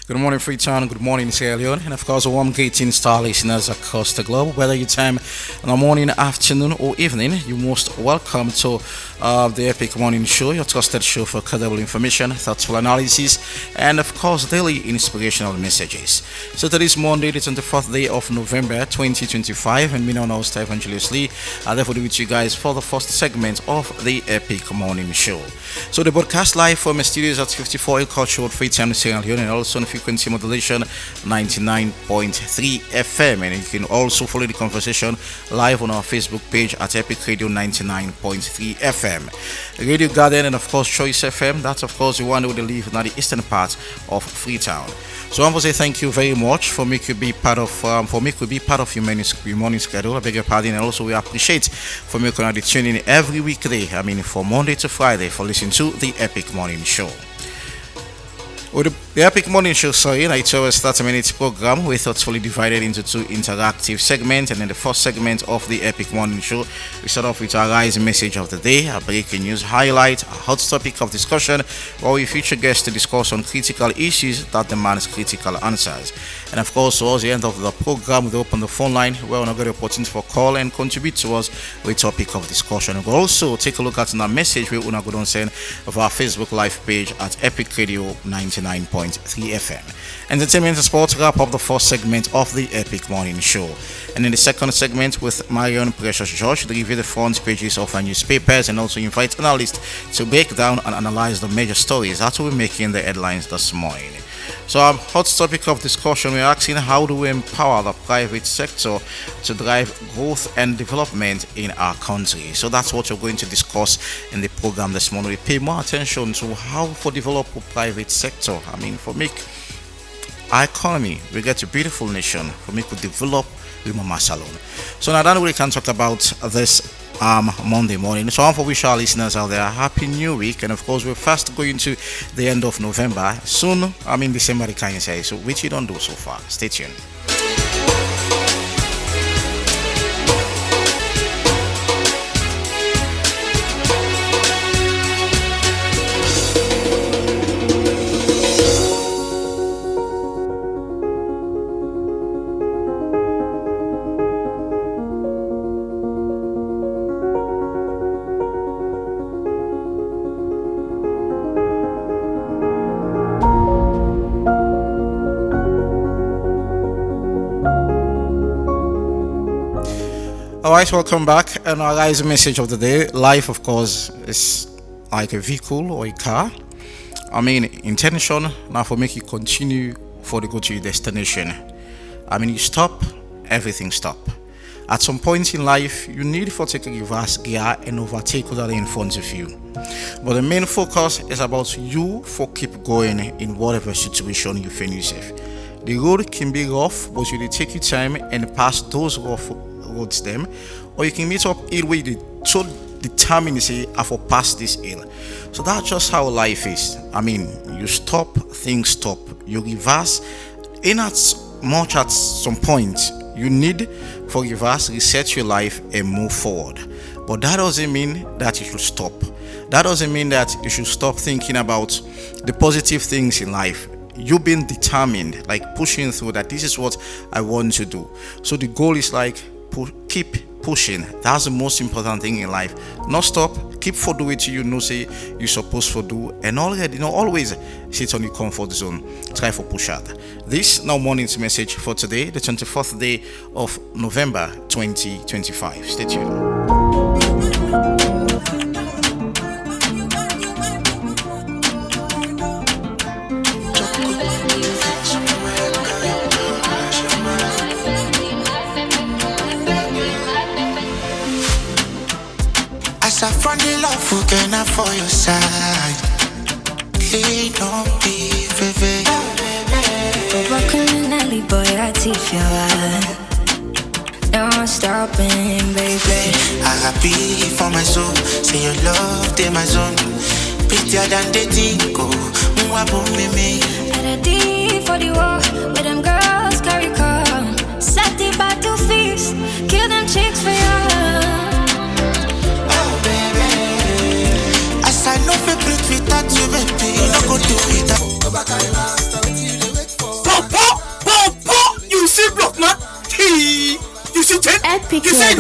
Good morning, Freetown. Good morning, Sierra Leone. And of course, a warm greetings to our listeners across the globe. Whether you time in the morning, afternoon, or evening, you're most welcome to the Epic Morning Show, your trusted show for credible information, thoughtful analysis, and of course, daily inspirational messages. So today's Monday, the 24th day of November 2025, and me now host Evangelist Lee. I therefore do with you guys for the first segment of the Epic Morning Show. So the broadcast live from the studios at 54 Culture Road, Freetown, Sierra Leone, and also on frequency modulation 99.3 FM. And you can also follow the conversation live on our Facebook page at Epic Radio 99.3 FM. Radio Garden and of course Choice FM. That's of course the one who live in the eastern part of Freetown. So I want to say thank you very much for making be part of your morning schedule. I beg your pardon, and also we appreciate for making the tuning every weekday. I mean from Monday to Friday for listening to the Epic Morning Show. With the Epic Morning Show, it's always 30 minutes program. We thoughtfully divided into two interactive segments, and in the first segment of the Epic Morning Show, we start off with our guys' message of the day, a breaking news highlight, a hot topic of discussion, where we feature guests to discuss on critical issues that demands critical answers. And of course, towards the end of the program, we open the phone line where we'll get the opportunity for call and contribute to us with topic of discussion. We'll also take a look at our message we will go send of our Facebook live page at Epic Radio 99.3 FM. Entertainment and sports wrap up the first segment of the Epic Morning Show. And in the second segment with Marion Precious George, they review the front pages of our newspapers and also invite analysts to break down and analyze the major stories that will be making the headlines this morning. So our hot topic of discussion, we're asking how do we empower the private sector to drive growth and development in our country. So that's what we're going to discuss in the program this morning. We pay more attention to how to develop a private sector. I mean, for make our economy, we get a beautiful nation. For me to develop with Mama Salon. So now that we can talk about this Monday morning. So for wish our listeners out there happy new week, and of course we're fast going to the end of November soon. December, the kind of say, so which you don't do so far. Stay tuned. Alright, welcome back. And our guys' message of the day: life, of course, is like a vehicle or a car. Intention now for make you continue for the go to your destination. You stop, everything stop. At some point in life, you need for take a reverse gear and overtake that in front of you. But the main focus is about you for keep going in whatever situation you find yourself. The road can be rough, but you need to take your time and pass those rough roads them, or you can meet up hill where you so determined to say I for pass this hill. So that's just how life is. You stop, things stop. You reverse in as much at some point you need for reverse, reset your life and move forward. But that doesn't mean that you should stop. That doesn't mean that you should stop thinking about the positive things in life. You've been determined, like pushing through that this is what I want to do. So the goal is like keep pushing. That's the most important thing in life. Not stop, keep for do it you know say you're supposed to do, and always sit on your comfort zone. Try for push out. This now morning's message for today, the 24th day of November 2025. Stay tuned. From the love who can for your side. Lean on me, baby. Broken alley boy, I teach you no stopping, baby. I happy for my soul. Say your love, they my zone. Prettier than they think, oh. Me. At a D for the war, where them girls carry come. Set the battlefields, kill them chicks for you. I know if you breathe without you, baby, you don't go do it. Go back and last, I wait till you wait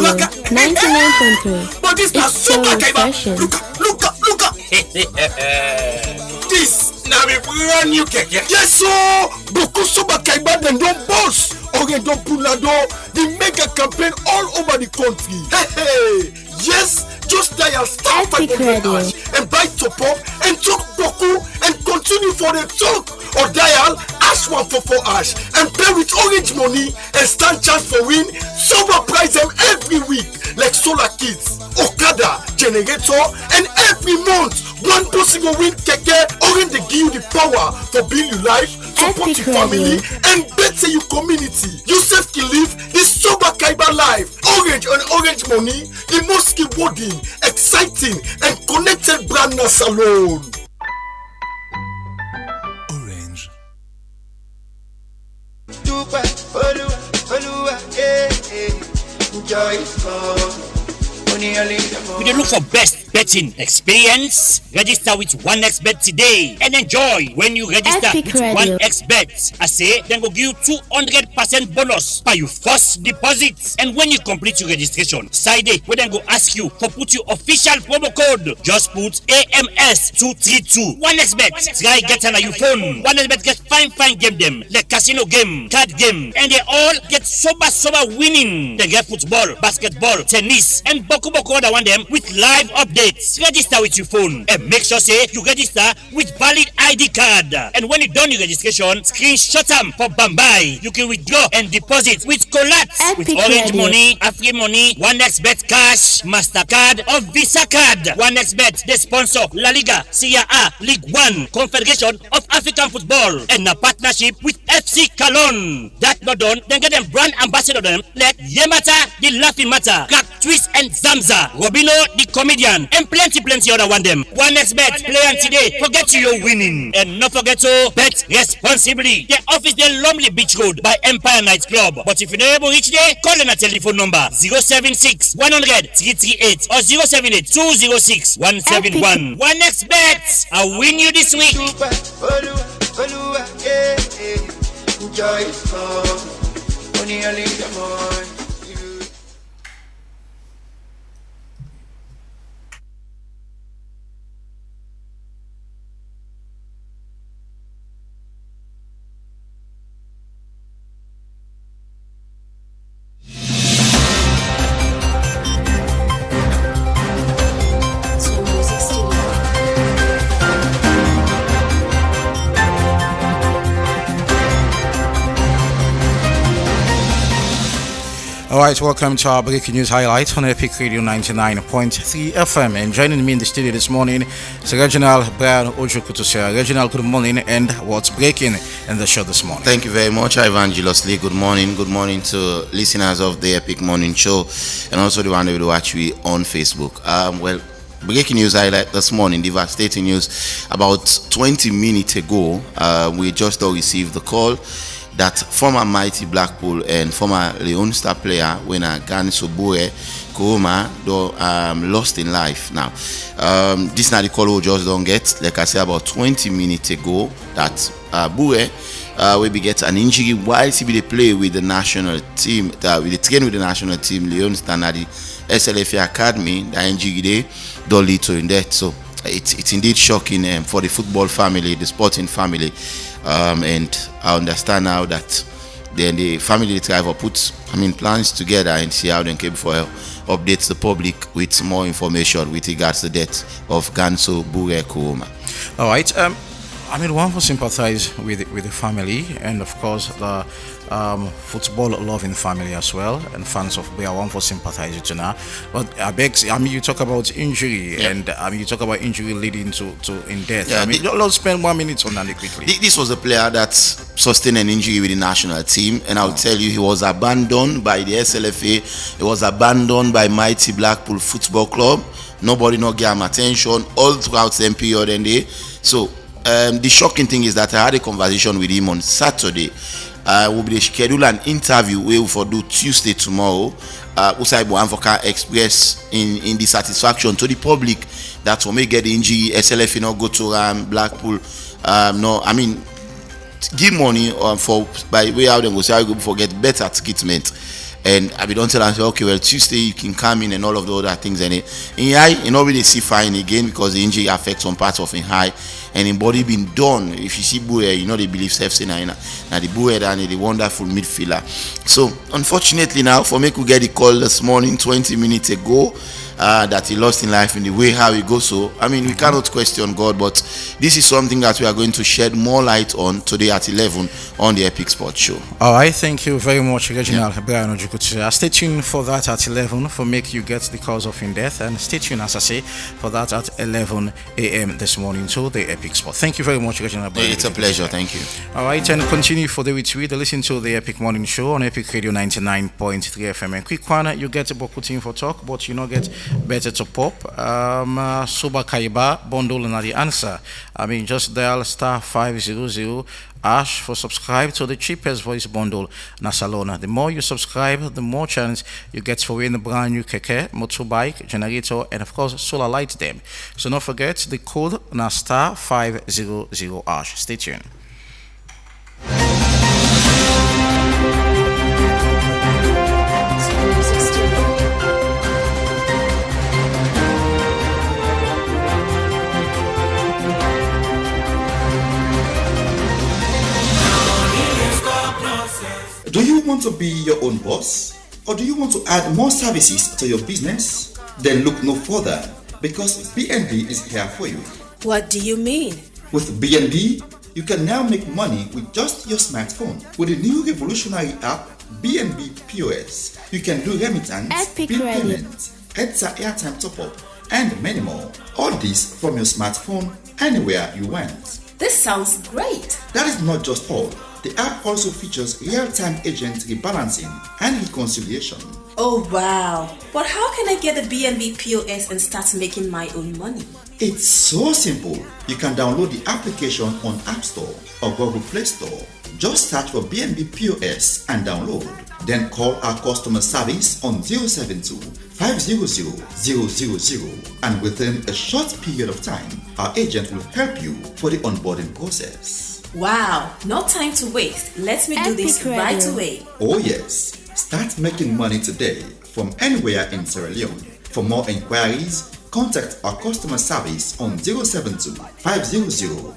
Radio 99.3. But this It's so refreshing. Look. This now a brand new keke. Yes, so Boku Super Kaiba then don't boss. Okay, don't pull that door. The mega campaign all over the country. Hey. Yes, just dial star 500 hash and buy top up and talk Boku and continue for the talk. Or dial hash 144 hash and pay with orange money and stand chance for win. Super prize them every week like Solar Kids, Okada, Generator, and every month one person will win keke. Orange they give you the power to build your life, support your family, and better your community. You self can live this Super Kaiba life. Orange and Orange Money, the most rewarding, exciting, and connected brand na salon. Orange. Joy is gone. We dey look for best betting experience. Register with 1xBet today and enjoy when you register Epic with Radio. 1xBet. I say then go give you 200% bonus by your first deposit. And when you complete your registration, side day we then go ask you for put your official promo code. Just put AMS232. 1xBet. Try get on your phone. 1xBet get fine game them like casino game, card game, and they all get sober winning. They get football, basketball, tennis, and boku other one them with live updates. Register with your phone and make sure say you register with valid ID card. And when you done your registration, screenshot them for Bambai. You can withdraw and deposit with Colat, with Epic Orange Radio. Money, Afri Money, 1xBet Cash, Mastercard, or Visa Card. 1xBet, the sponsor La Liga, Serie A, League One, Confederation of African Football, and a partnership with FC Cologne. That not done, then get them brand ambassador them like Yemata, the Laughing Matter, Crack Twist and Zamza, Robino the comedian, and plenty other one them. 1xBet, play on today, forget you're winning. And not forget to bet responsibly. The office the Lumley Beach Road by Empire Night Club. But if you're not able to reach there, call in a telephone number 076 100 338 or 078 206 171. 1xBet, I'll win you this week. Joy is gone. Only early in the morning. Alright, welcome to our breaking news highlights on Epic Radio 99.3 FM. And joining me in the studio this morning is Reginald Brian Ojokutusia. Reginald, good morning, and what's breaking in the show this morning? Thank you very much, Evangelist Lee. Good morning. Good morning to listeners of the Epic Morning Show and also the one that will watch me on Facebook. Breaking news highlight this morning, devastating news. About 20 minutes ago, we just received the call that former Mighty Blackpool and former Leon Star player winner Gani Sobue Kuruma lost in life. Now, this now the call we just don't get. Like I said, about 20 minutes ago, that Bue will be get an injury while he be play with the national team. With the train with the national team, Leon Star at the SLFA Academy. The injury they don't lead to in death. So it's indeed shocking for the football family, the sporting family. And I understand now that then the family try to put plans together and see how they can for updates the public with more information with regards to the death of Ganso Bure Kuruma. All right. One will sympathize with the family and of course the football loving family as well, and fans of Bea one for sympathize to now. But you talk about injury, yeah. And you talk about injury leading to in death. Yeah, let's spend 1 minute on that quickly. This was a player that sustained an injury with the national team, and I'll tell you, he was abandoned by the SLFA. He was abandoned by Mighty Blackpool Football Club. Nobody not gave him attention all throughout the period and day. So the shocking thing is that I had a conversation with him on Saturday. We'll be schedule an interview we will for do Tuesday tomorrow. Usaibu Anvoka express in the satisfaction to the public that when we get the injury, SLF not go to Blackpool. Give money for by way out and go say I go forget better treatment. And I be don't tell and say, okay, well, Tuesday you can come in and all of the other things. And in eye, you know, really see fine again because the injury affects some parts of in high and in body been done. If you see Buye, you know they believe Sefse now the Buye and the wonderful midfielder. So unfortunately now for me we get the call this morning 20 minutes ago that he lost in life in the way how he goes. So I mean we cannot question God, but this is something that we are going to shed more light on today at 11 on the Epic Sports Show. All right, thank you very much, Reginald Brian Ojukutu. Stay tuned for that at 11 for make you get the cause of in death, and stay tuned, as I say, for that at 11 a.m. this morning to the Epic Sport. Thank you very much, Reginald Brian. It's a pleasure, thank you. All right, and continue for the week to listen to the Epic Morning Show on Epic Radio 99.3 FM. And quick one, you get a Bokutin for talk, but you not get better to pop. Suba Kaiba bundle and the answer. I mean, just dial star 500 ash for subscribe to the cheapest voice bundle Nasalona. The more you subscribe, the more chance you get for winning a brand new keke, motorbike, generator, and of course solar light them. So don't forget the code na star 500 ash. Stay tuned. Do you want to be your own boss? Or do you want to add more services to your business? Then look no further, because BNB is here for you. What do you mean? With BNB, you can now make money with just your smartphone. With the new revolutionary app, BNB POS, you can do remittance, Epic bill Radio. payments, headset airtime top-up, and many more. All this from your smartphone, anywhere you want. This sounds great. That is not just all. The app also features real-time agent rebalancing and reconciliation. Oh wow. But how can I get the BNB POS and start making my own money? It's so simple. You can download the application on App Store or Google Play Store. Just search for BNB POS and download. Then call our customer service on 072 500 000, and within a short period of time, our agent will help you for the onboarding process. Wow, no time to waste. Let me do this Epic right Radio. away. Oh yes, start making money today from anywhere in Sierra Leone. For more inquiries, contact our customer service on 072 500 000.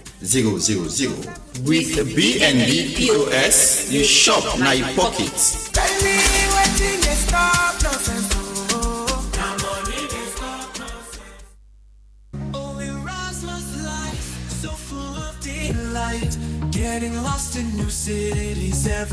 With BNB POS, you shop now your pockets.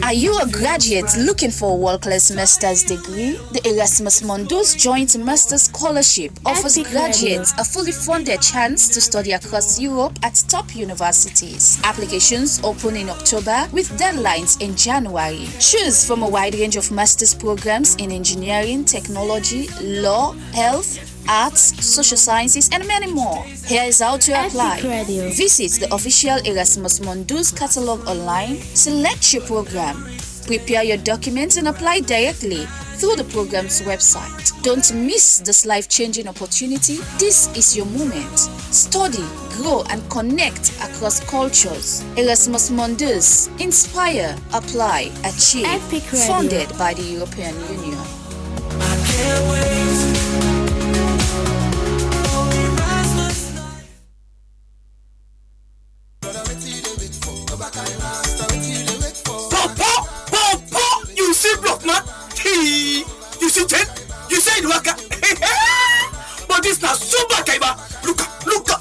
Are you a graduate looking for a world-class master's degree? The Erasmus Mundus Joint Master's Scholarship offers Epic graduates a fully funded chance to study across Europe at top universities. Applications open in October with deadlines in January. Choose from a wide range of master's programs in engineering, technology, law, health, arts, social sciences, and many more. Here is how to apply. Epic Radio. Visit the official Erasmus Mundus catalog online, select your program, prepare your documents, and apply directly through the program's website. Don't miss this life-changing opportunity. This is your moment. Study, grow, and connect across cultures. Erasmus Mundus. Inspire, apply, achieve. Epic Radio. Funded by the European Union. You see block man? You see Jen? You say it waka? But this now super kaiba. Look up.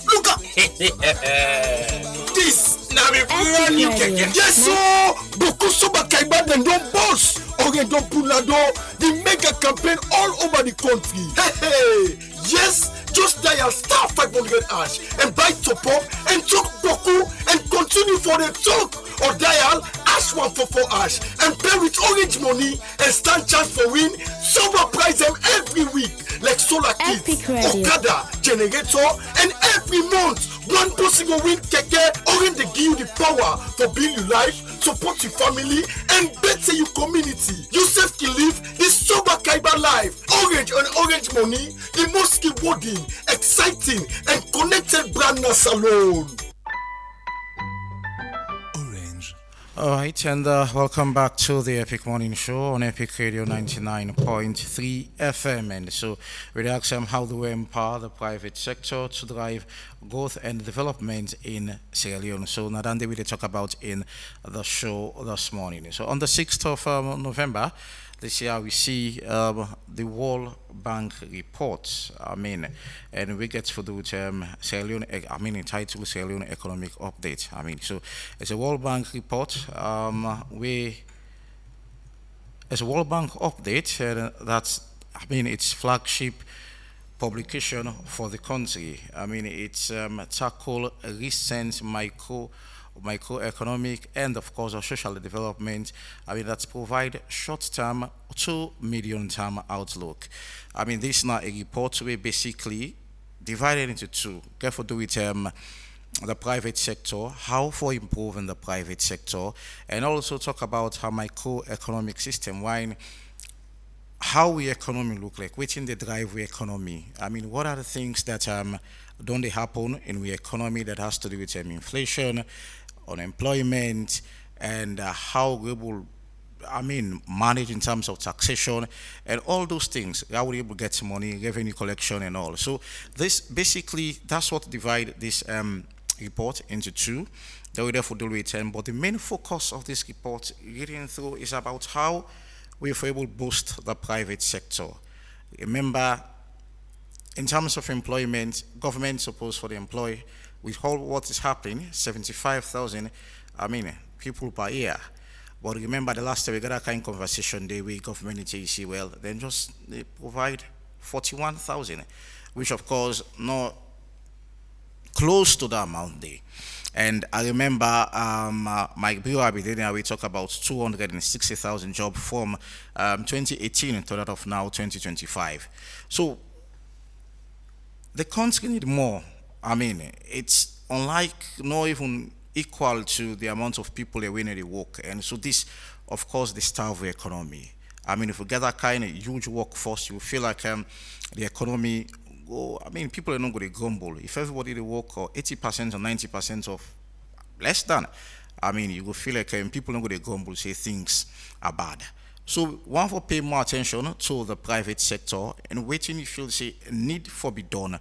This now be brand new keke. Yes so Boku Suba Kaiba then don't boss. Okay, don't pull la door. The mega campaign all over the country. Hey, yes. Just dial star 500 ash and buy top up and talk Boku and continue for the talk, or dial ash 144 ash and pay with orange money and stand chance for win silver prize them every week like solar kits, Epic Radio. Okada, generator, and every month one person will win keke. Orange they give you the power to build your life, support your family, and better your community. Yusuf can live this sober Kaiba life. Orange and orange money, the most rewarding, exciting, and connected brand na salon. Orange. All right, and welcome back to the Epic Morning Show on Epic Radio 99.3 FM. And so, we ask how do we empower the private sector to drive growth and development in Sierra Leone? So, Nadande, we talk about in the show this morning. So, on the 6th of November, this year we see the World Bank report. And we get to do Sierra Leone. Entitled Sierra Leone Economic Update. So it's a World Bank report. It's a World Bank update. That's its flagship publication for the country. It's tackle recent microeconomic and of course social development that provide short-term to medium-term outlook. This is not a report we basically divided into two. Therefore do it the private sector, how for improving the private sector, and also talk about how microeconomic system, how we economy look like, which in the drive we economy. What are the things that don't they happen in the economy that has to do with inflation, unemployment, and how we will manage in terms of taxation and all those things. How we able to get money, revenue collection, and all. So this basically that's what divide this report into two. That we therefore do with but the main focus of this report reading through is about how we're able to boost the private sector. Remember, in terms of employment, government supposed for the employee with all what is happening, 75,000, people per year. But remember the last time we got a kind of conversation there with government in JC, then they provide 41,000, which of course not close to the amount there. And I remember Mike Bill we talk about 260,000 jobs from 2018 to that of now 2025. So the country need more. It's unlike not even equal to the amount of people that win the work. And so this, of course, the starve the economy. If we get that kind of huge workforce, you feel like the economy go. People are not going to grumble. If everybody they work or 80% or 90% of less than, you will feel like people are not going to grumble, say things are bad. So one for pay more attention to the private sector and waiting you feel say need for be done.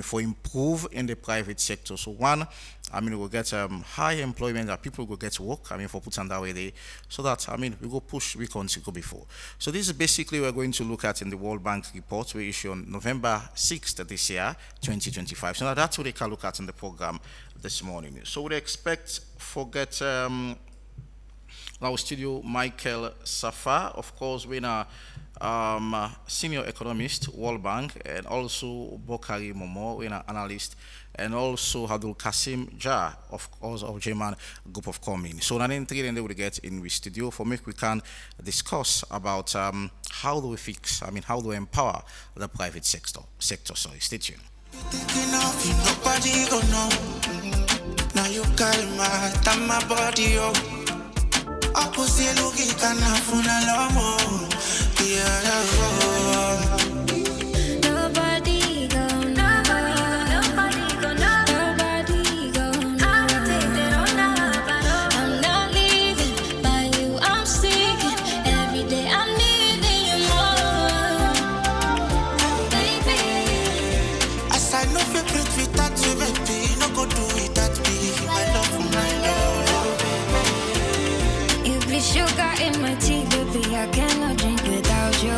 For improve in the private sector. So one, we'll get high employment that people will get work. For put on that way there, so that we go push we can't go before. So this is basically we're going to look at in the World Bank report we issue on November 6th this year, 2025. So now that's what they can look at in the program this morning. So we expect forget our studio Michael Safa, of course, winner. Senior economist, World Bank, and also Bokari Momo, an analyst, and also Abdul Kasim Jah, of course, of German Group of Coming. So, then they will get in the studio for me. We can discuss about how do we fix, how do we empower the private sector. Sorry, stay tuned. Nobody gonna know. Now you calm my body, Opposite looking kana funa lomo. Nobody gonna know. Nobody gonna know. Nobody gonna know. I will take that on now. I'm not leaving by you. I'm seeking every day. I'm needing you more, baby. As I know you break without you, baby, no go do without me. My love for my love. You be sugar in my tea, baby. I cannot drink without you.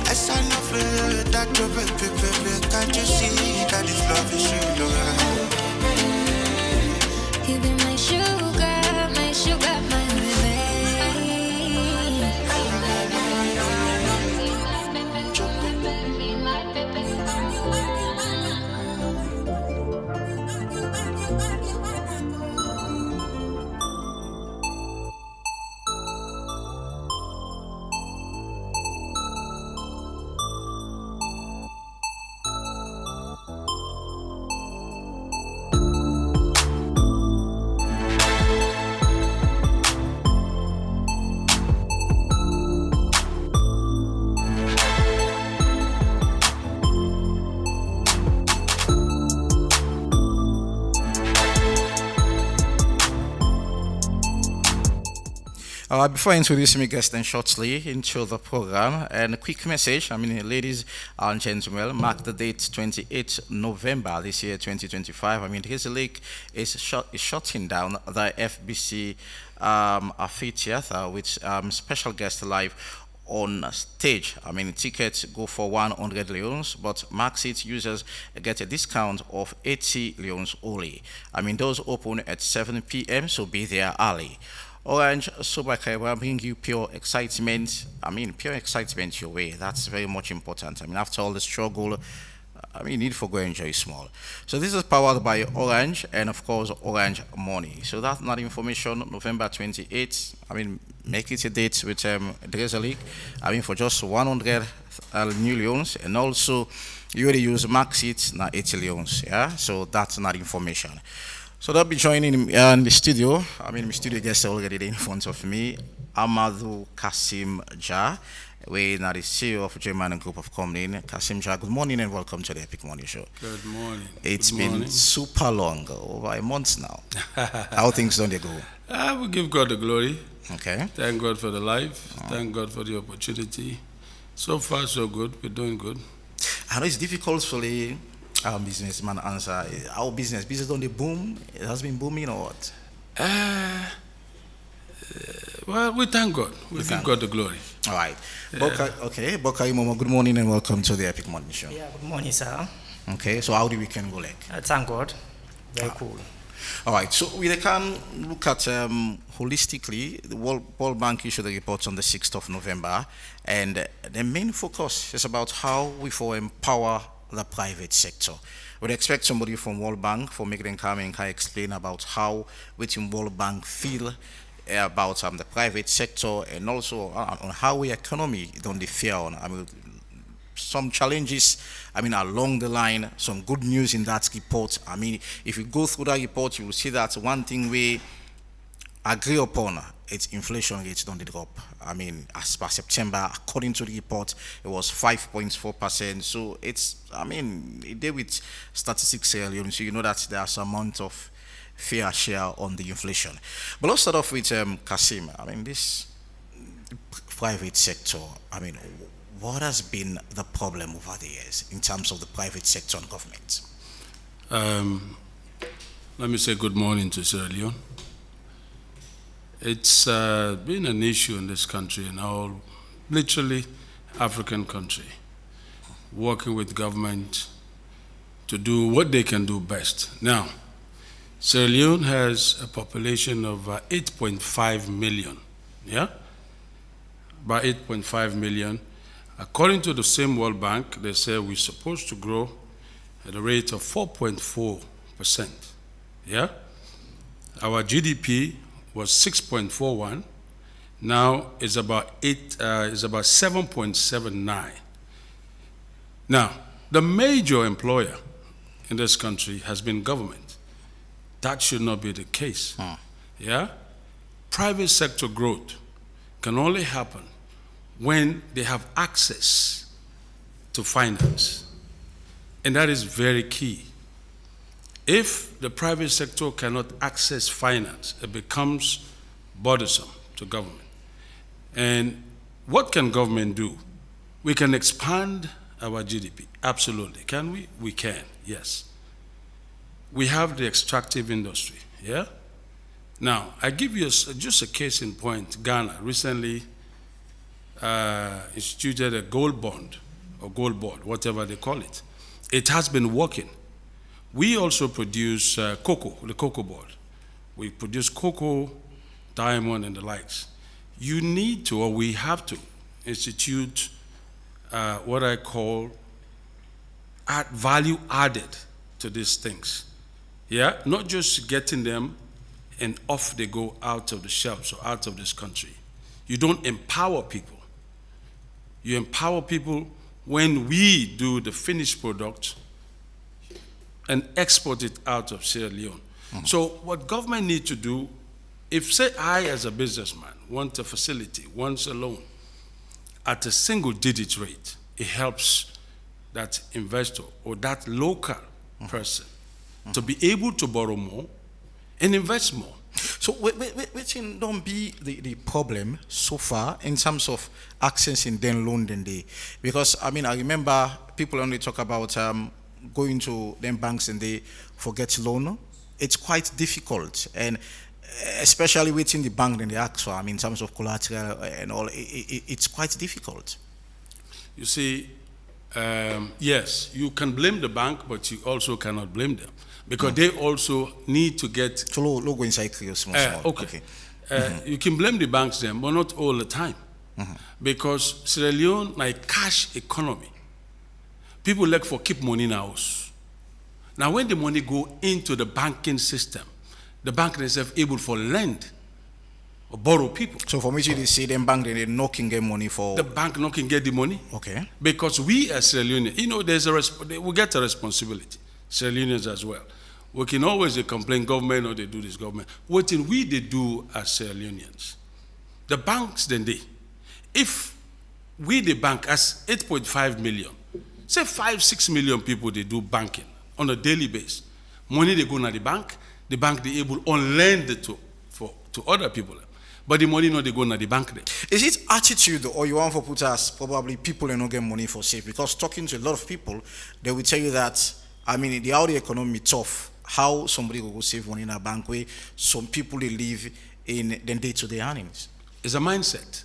As I know feel that you baby, can't you see that this love is sugar? You be my sugar, my Before introducing my guest and shortly into the program, and a quick message, ladies and gentlemen, mark the date 28 November this year, 2025. Grizzly Lake is shutting down the FBC Amphitheater with special guest live on stage. Tickets go for 100 leons, but max seat users get a discount of 80 leons only. Those open at 7 p.m., so be there early. Orange Sobaka will bring you pure excitement. Pure excitement your way. That's very much important. After all the struggle, you need to go enjoy small. So this is powered by Orange and of course Orange Money. So that's not information. November 28th. Make it a date with Drizzle League. For just 100 new leons, and also you already use max seats now 80 leons. Yeah. So that's not information. So they'll be joining in the studio. My studio guests are already in front of me. Amadou Kasim Jah, we are the CEO of German Group of Company. Kasim Jah, good morning and welcome to the Epic Morning Show. Good morning. It's been super long, over a month now. How things don't they go? We give God the glory. Okay. Thank God for the life. Thank God for the opportunity. So far, so good. We're doing good. I know it's difficult for the businessman answer. Our business on the boom. It has been booming or what? Well, we thank God. We give God the glory. All right. Boka Imomo, good morning and welcome to the Epic Morning Show. Yeah, good morning, sir. Okay, so how the weekend go like? Thank God. Very cool. All right, so we can look at holistically, the World Bank issued a report on the 6th of November, and the main focus is about how we empower the private sector. We'd expect somebody from World Bank for making them come and explain about how within World Bank feel about the private sector and also on how we economy don't fare on. Some challenges, along the line, some good news in that report. If you go through that report, you will see that one thing we agree upon, it's inflation rates don't drop. As per September, according to the report, it was 5.4%. So it's, it did with statistics earlier, so you know that there's a amount of fair share on the inflation. But let's start off with Kasim. This private sector, what has been the problem over the years in terms of the private sector and government? Let me say good morning to Sierra Leone. It's been an issue in this country and all, literally African country, working with government to do what they can do best. Now, Sierra Leone has a population of 8.5 million, yeah? By 8.5 million. According to the same World Bank, they say we're supposed to grow at a rate of 4.4%, yeah? Our GDP was 6.41, now it's about 7.79. Now, the major employer in this country has been government. That should not be the case. Yeah? Private sector growth can only happen when they have access to finance. And that is very key. If the private sector cannot access finance, it becomes burdensome to government. And what can government do? We can expand our GDP. Absolutely. Can we? We can, yes. We have the extractive industry, yeah? Now, I give you just a case in point. Ghana recently instituted a gold bond, or gold board, whatever they call it. It has been working. We also produce cocoa, the cocoa board. We produce cocoa, diamond, and the likes. You need to, or we have to, institute what I call value added to these things. Yeah, not just getting them and off they go out of the shelves or out of this country. You don't empower people. You empower people when we do the finished product and export it out of Sierra Leone. So what government needs to do, if say I as a businessman want a facility, wants a loan at a single digit rate, it helps that investor or that local person to be able to borrow more and invest more. So which don't be the problem so far in terms of accessing then loan then they, because I mean I remember people only talk about going to them banks and they forget loan. It's quite difficult, and especially within the bank then they ask for. I mean in terms of collateral and all, it's quite difficult. You see, yes, you can blame the bank, but you also cannot blame them because they also need to get. So logo inside small. Okay. You can blame the banks then, but not all the time, because Sierra Leone like cash economy. People like for keep money in the house. Now, when the money go into the banking system, the bank themselves able for lend or borrow people. So for me, they say them bank they not can get money for the bank not can get the money. Okay. Because we as Sierra Leoneans, you know, we get a responsibility. Sierra Leoneans as well. We can always complain government or they do this government. What they do as Sierra Leoneans, the banks then if we the bank as 8.5 million, say 5-6 million people they do banking on a daily basis. Money they go to the bank they able on lend to other people. But the money not they go to the bank there. Is it attitude or you want to put us probably people and not get money for safe? Because talking to a lot of people, they will tell you that I mean the how the economy tough, how somebody will go save money in a bank where some people they live in their day-to-day earnings. It's a mindset.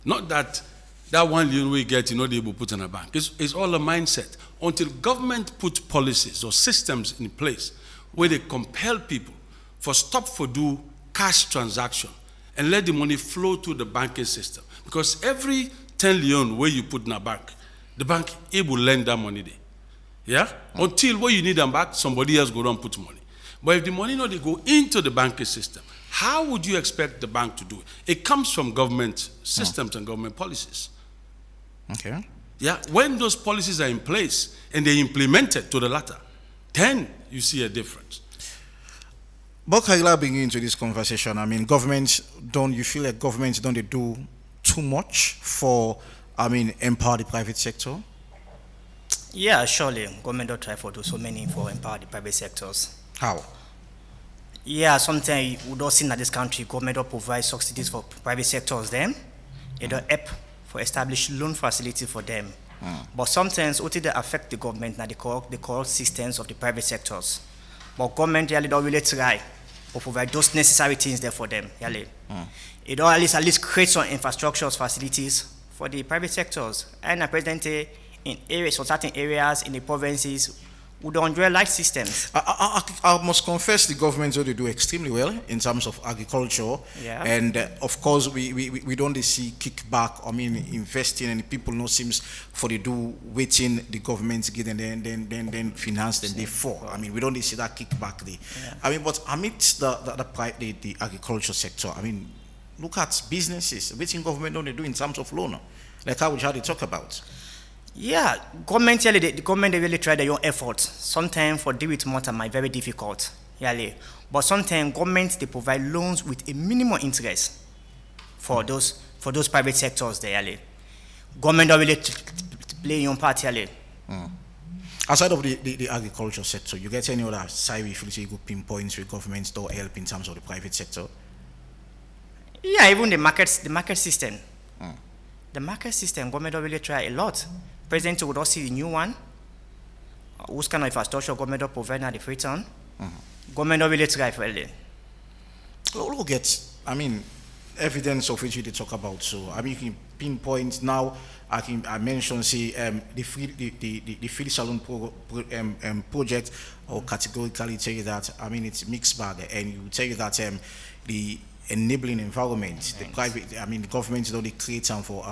Not that 1 million we get, you know, they will put in a bank. It's all a mindset. Until government put policies or systems in place where they compel people for stop for do cash transaction and let the money flow to the banking system. Because every 10 million where you put in a bank, the bank able lend that money there. Yeah? Until where you need them back, somebody else go down and put money. But if the money not they go into the banking system, how would you expect the bank to do it? It comes from government systems and government policies. Okay. Yeah, when those policies are in place and they're implemented to the latter, then you see a difference. But Kaila bringing into this conversation, I mean, you feel like governments don't they do too much for, I mean, empower the private sector? Yeah, surely. Government don't try for do so many for empower the private sectors. How? Yeah, sometimes we don't see in this country, government don't provide subsidies for private sectors then. They don't help for establish loan facility for them. But sometimes what they affect the government now the corrupt systems of the private sectors. But government really don't really try or provide those necessary things there for them. Really. It don't at least create some infrastructure facilities for the private sectors. And at present day, in areas or certain areas in the provinces, we don't enjoy light systems. I must confess the government they do extremely well in terms of agriculture. Yeah. And of course we don't see kickback, I mean investing, and people no seems for they do waiting the government get and then finance them they for. I mean we don't see that kickback there. Yeah. I mean but amidst the agriculture sector, I mean look at businesses, waiting government don't they do in terms of loan, like how they talk about. Yeah, government they really try their own efforts. Sometimes for deal with matter might very difficult, really. But sometimes government they provide loans with a minimum interest for those private sectors there, really. Government don't really play your part, really. Aside of the agriculture sector, you get any other side if you see good pinpoints where governments don't help in terms of the private sector? Yeah, even the market system. The market system, government don't really try a lot. President would also see a new one. Whose kind of infrastructure government don't provide now the free town. Government don't really try for it. Look at, I mean, evidence of which they talk about. So I mean, you can pinpoint now. I mentioned say the free salon project, or categorically tell you that I mean it's mixed bag, and you tell you that the enabling environment, the private, I mean the government don't create some for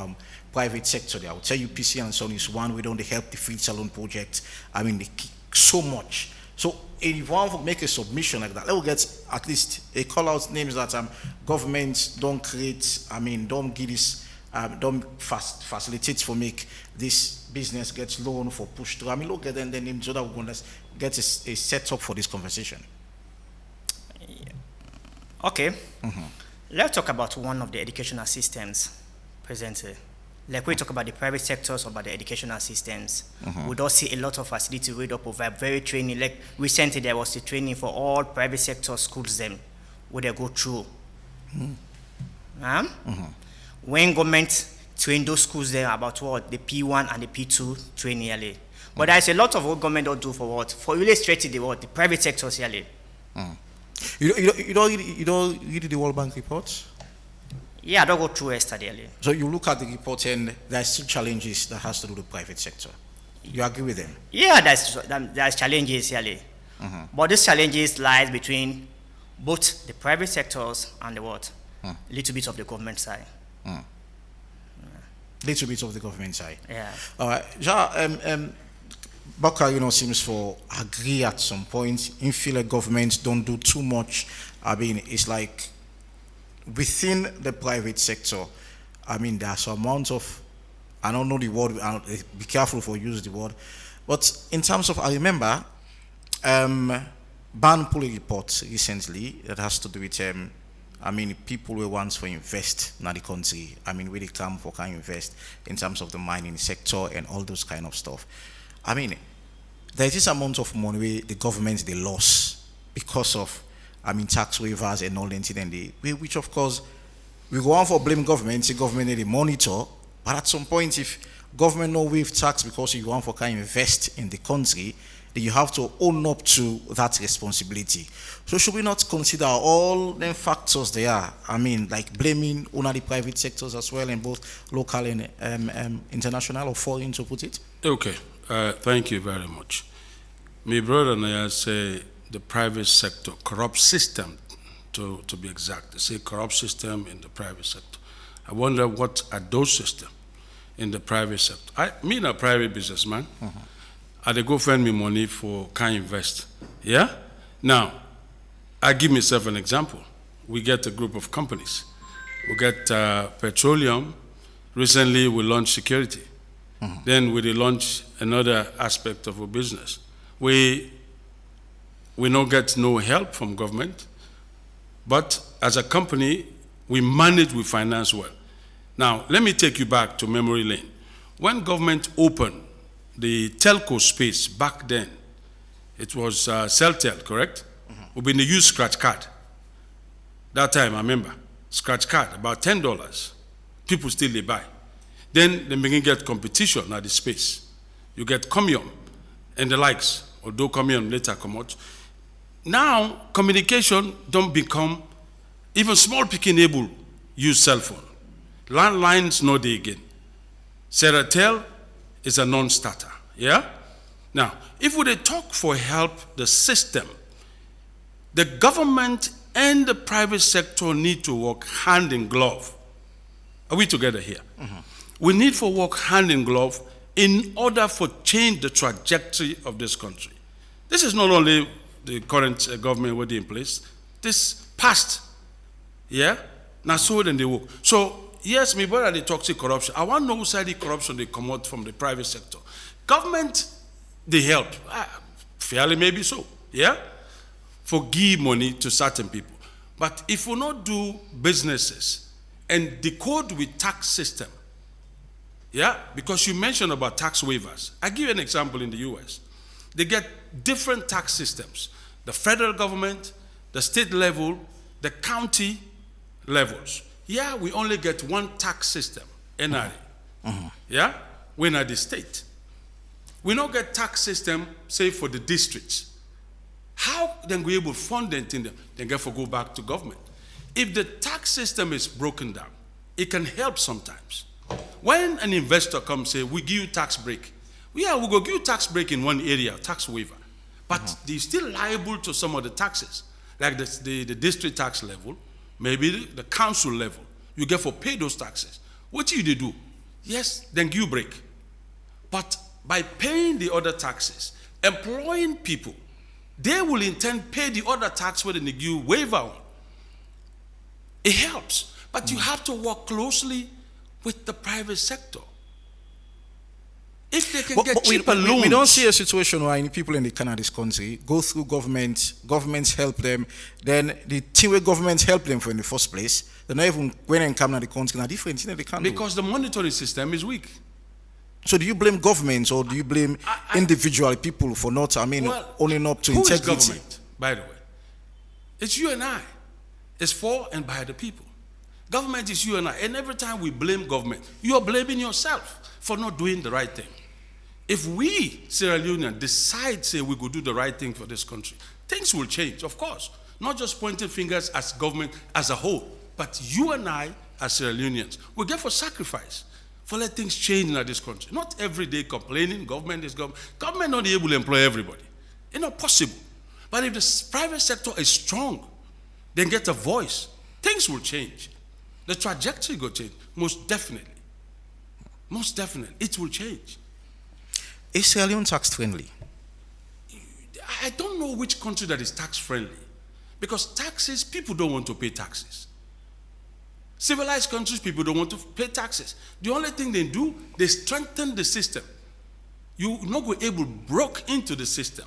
private sector. I will tell you PC and Son is one. We don't help the free salon project. I mean they so much. So if you want to make a submission like that, let us get at least a call out names that governments don't create, I mean don't give this don't facilitate for make this business gets loan for push through. I mean look at them the names so that we're going to get a setup for this conversation. Okay. Let's talk about one of the educational systems presently. Like we talk about the private sectors, about the educational systems. We don't see a lot of facility we don't provide very training. Like recently there was a training for all private sector schools them. what they go through. When government train those schools there about what the P1 and the P2 train yearly. But there's a lot of what government don't do for what? For really straight to the private sectors yearly. You don't read the World Bank reports? Yeah, I don't go through yesterday. So you look at the report and there's still challenges that has to do with the private sector. You agree with them? Yeah, there's challenges yearly. But these challenges lies between both the private sectors and the what? Little bit of the government side. Little bit of the government side. Yeah. All right. Baka, seems to agree at some point. In feel like governments don't do too much. I mean, it's like within the private sector, I mean, there's some amount of, I don't know the word, be careful for use the word, but in terms of, I remember, Ban Puli report recently that has to do with, I mean, people who want to invest in the country, I mean, where they come for can invest in terms of the mining sector and all those kind of stuff. I mean, there is this amount of money the government they lost because of, I mean, tax waivers and all that, and which of course we go on for blame government, say government need to monitor, but at some point if government no waive tax because you want for can invest in the country, then you have to own up to that responsibility. So should we not consider all the factors there? I mean, like blaming only the private sectors as well, in both local and international or foreign, to put it? Okay. Thank you very much. My brother and I say the private sector, corrupt system, to be exact. They say corrupt system in the private sector. I wonder what are those systems in the private sector. Me a private businessman. I they go find me money for can invest. Yeah? Now, I give myself an example. We get a group of companies. We get petroleum. Recently, we launched security. Then we launch another aspect of our business. We don't get no help from government, but as a company, we manage, we finance well. Now, let me take you back to memory lane. When government opened the telco space back then, it was Celtel, correct? We've been used scratch card. That time, I remember, scratch card, about $10. People still they buy. Then they begin get competition at the space. You get Comium and the likes, although Comium later come out. Now, communication don't become, even small picking able use cell phone. Landlines no they again. Seratel is a non-starter, yeah? Now, if we talk for help the system, the government and the private sector need to work hand in glove. Are we together here? We need to work hand in glove in order for change the trajectory of this country. This is not only the current government already in place, this past, yeah? Now so then they work. So, yes, me brother, they talk to corruption. I want to know who side the corruption they come out from the private sector. Government, they help. Fairly maybe so, yeah? For give money to certain people. But if we not do businesses and decode with tax system, yeah, because you mentioned about tax waivers. I give you an example in the US. They get different tax systems. The federal government, the state level, the county levels. Yeah, we only get one tax system, NRA. Yeah, we're not the state. We don't get tax system, say, for the districts. How then we able to fund it in them? Then get for go back to government. If the tax system is broken down, it can help sometimes. When an investor comes say, we give you tax break. Yeah, we go give you tax break in one area, tax waiver. But they're still liable to some of the taxes, like the district tax level, maybe the council level. You get for pay those taxes. What do you do? Yes, then give you break. But by paying the other taxes, employing people, they will in turn pay the other tax where they give you waiver on. It helps. But you have to work closely with the private sector. If they can get cheaper loans. We don't see a situation where people in the Canadian country go through governments help them, then the team where governments help them for in the first place, they're not even when they come to the country, they're different thing they can't because the monitoring system is weak. So do you blame governments or do you blame individual people for not, owning up to integrity? Who is government, by the way? It's you and I. It's for and by the people. Government is you and I. And every time we blame government, you are blaming yourself for not doing the right thing. If we, Sierra Leoneans, decide, say, we could do the right thing for this country, things will change, of course. Not just pointing fingers as government as a whole, but you and I, as Sierra Leoneans, will get for sacrifice for let things change in this country. Not every day complaining, government is government. Government not able to employ everybody. It's not possible. But if the private sector is strong, then get a voice, things will change. The trajectory will change, most definitely. Most definitely, it will change. Is Sierra Leone tax friendly? I don't know which country that is tax friendly. Because taxes, people don't want to pay taxes. Civilized countries, people don't want to pay taxes. The only thing they do, they strengthen the system. You not go able broke into the system.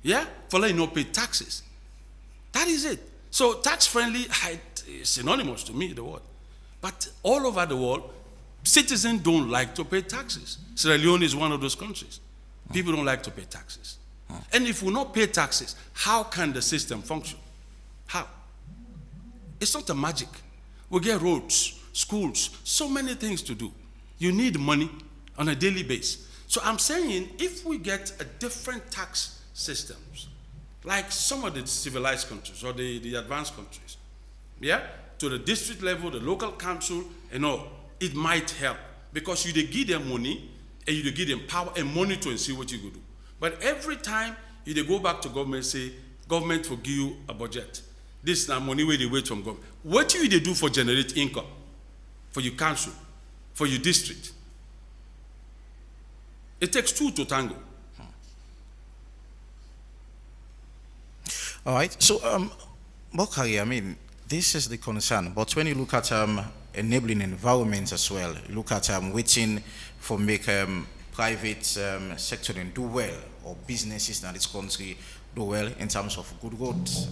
Yeah? For letting not pay taxes. That is it. So tax friendly is synonymous to me, the word. But all over the world, citizens don't like to pay taxes. Sierra Leone is one of those countries. People don't like to pay taxes. And if we not pay taxes, how can the system function? How? It's not a magic. We get roads, schools, so many things to do. You need money on a daily basis. So I'm saying if we get a different tax systems, like some of the civilized countries or the advanced countries, yeah, to the district level, the local council, and all, it might help because you give them money and you give them power and monitor and see what you could do. But every time you go back to government, say, government will give you a budget. This is not money where they wait from government. What do they do for generate income? For your council, for your district? It takes two to tango. All right. So, Bokari, I mean, this is the concern. But when you look at enabling environments as well, you look at waiting for make private sector and do well, or businesses in this country do well in terms of good roads,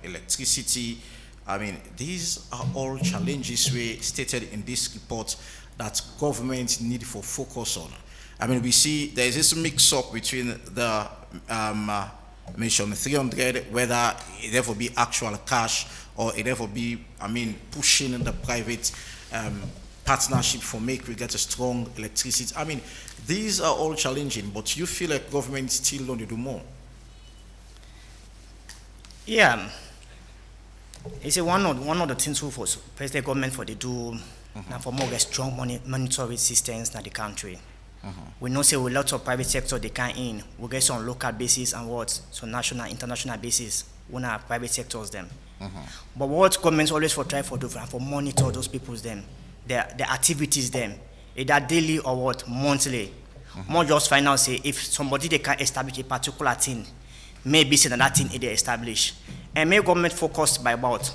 electricity. I mean, these are all challenges we stated in this report that government need for focus on. I mean, we see there is this mix-up between the mention 300, whether it ever be actual cash or it ever be, I mean, pushing the private partnership for make we get a strong electricity. I mean, these are all challenging, but you feel like government still want to do more? Yeah, it's one of the things who for president government for they do now for more strong monitoring systems in the country. We know say with lots of private sector they can in. We get some local basis and what so national, international basis. We have private sectors them. But what governments always for try for do for monitor those people's them, their activities them, either daily or what monthly. More just find out say if somebody they can establish a particular thing, maybe say that thing they establish, and make government focus by about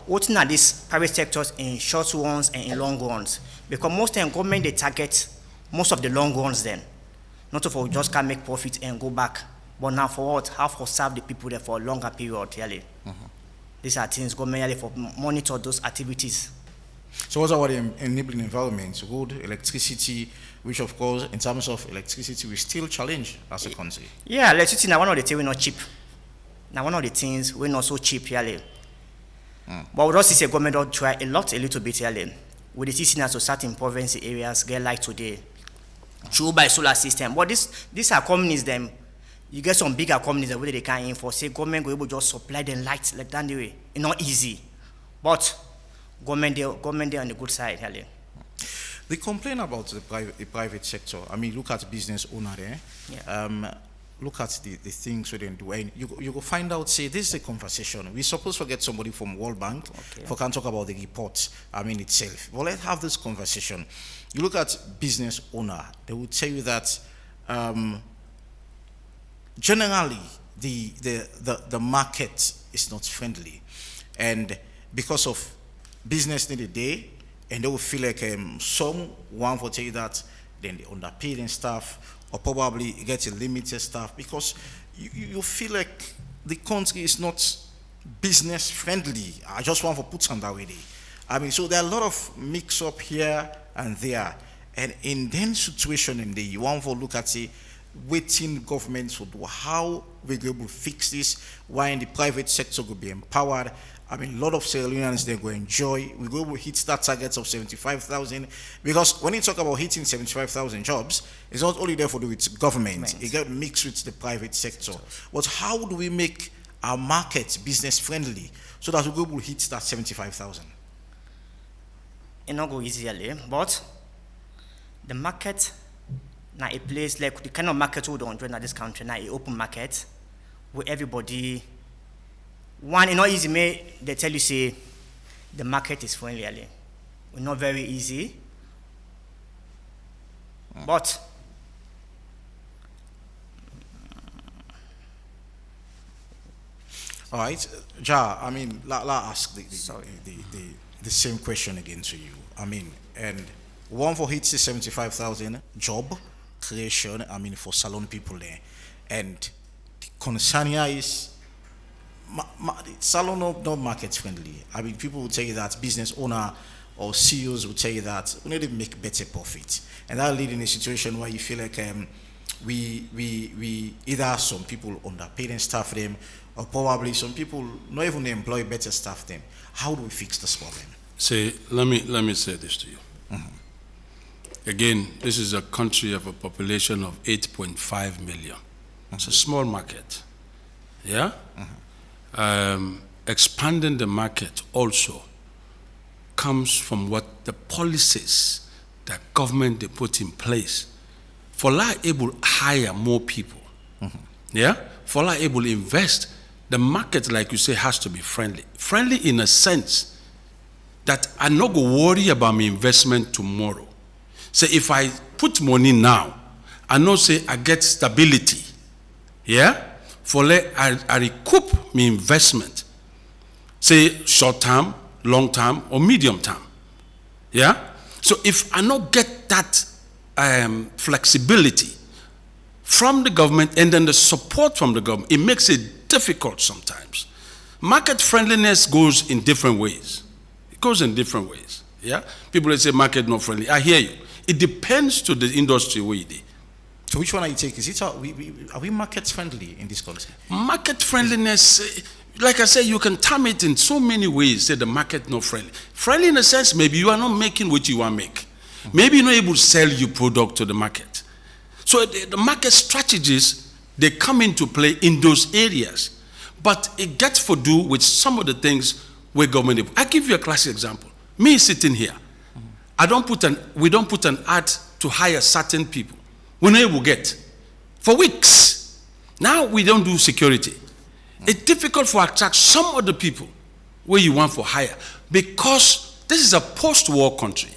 what are these private sectors in short runs and in long runs, because most time government they target most of the long runs then, not for just can make profit and go back, but now for what, how for serve the people there for a longer period, really. These are things government really for monitor those activities. So what are the enabling environments? Road, electricity, which of course, in terms of electricity, we still challenge as a country. Yeah, electricity now one of the things we're not cheap. Now one of the things we're not so cheap, really. But we also see government don't try a little bit, really. With the CC now to certain province areas get like today. Through by solar system. But these are companies them. You get some bigger companies where they can in for say government go able to just supply them lights like that way. It's not easy. But government there on the good side, really. They complain about the private sector. I mean, look at business owner there. Yeah. Look at the things we didn't do. And you go find out, say, this is a conversation. We're supposed to get somebody from World Bank for can talk about the report, I mean, itself. Well, let's have this conversation. You look at business owner, they will tell you that generally the market is not friendly. And because of business need a day, and they will feel like someone will tell you that then they underpaid and stuff, or probably get a limited staff, because you feel like the country is not business friendly. I just want to put some that way. I mean, so there are a lot of mix up here and there. And in that situation, you want to look at the waiting government to do how we're able to fix this, why in the private sector will be empowered. I mean, a lot of Sierra Leoneans they go enjoy. We go hit that target of 75,000 because when you talk about hitting 75,000 jobs, it's not only there for do with government. It get mixed with the private sector. But how do we make our market business friendly so that we will hit that 75,000? It not go easily, but the market now a place like the kind of market we don't run in this country now, an open market where everybody one it's not easy. They tell you say the market is friendly. It's not very easy, but all right, Ja. I mean, let ask the same question again to you. I mean, and one for hits is 75,000 job creation. I mean, for salon people there, and the concern here is salon not market friendly. I mean, people will tell you that business owner or CEOs will tell you that we need to make better profit, and that lead in a situation where you feel like we either some people underpaid and staff them, or probably some people not even employ better staff them. How do we fix this problem? Say, let me say this to you. Again, this is a country of a population of 8.5 million. It's a small market. Yeah? Expanding the market also comes from what the policies that government they put in place for able to hire more people. Yeah? For able to invest. The market, like you say, has to be friendly. Friendly in a sense that I not go worry about my investment tomorrow. So if I put money now, I know say I get stability. Yeah? For I recoup my investment. Say short term, long term, or medium term. Yeah? So if I not get that flexibility from the government and then the support from the government, it makes it difficult sometimes. Market friendliness goes in different ways. It goes in different ways. Yeah? People that say market not friendly. I hear you. It depends to the industry where you did. So which one are you taking? Is it are we market friendly in this country? Market friendliness, like I said, you can term it in so many ways. Say the market not friendly. Friendly in a sense, maybe you are not making what you want to make. Maybe you're not able to sell your product to the market. So the market strategies, they come into play in those areas. But it gets to do with some of the things where government. I give you a classic example. Me sitting here, we don't put an ad to hire certain people. We know we get for weeks. Now we don't do security. It's difficult to attract some of the people where you want for hire because this is a post-war country,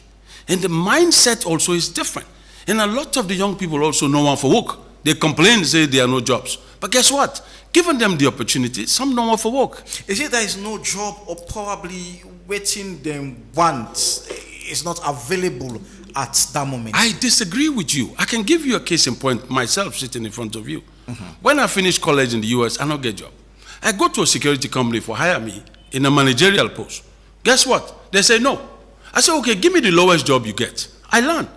and the mindset also is different. And a lot of the young people also no one for work. They complain, say there are no jobs. But guess what? Given them the opportunity, some no one for work. Is it there is no job or probably waiting them want is not available at that moment? I disagree with you. I can give you a case in point myself sitting in front of you. When I finished college in the US, I don't get a job. I go to a security company for hire me in a managerial post. Guess what? They say no. I say, okay, give me the lowest job you get. I learned.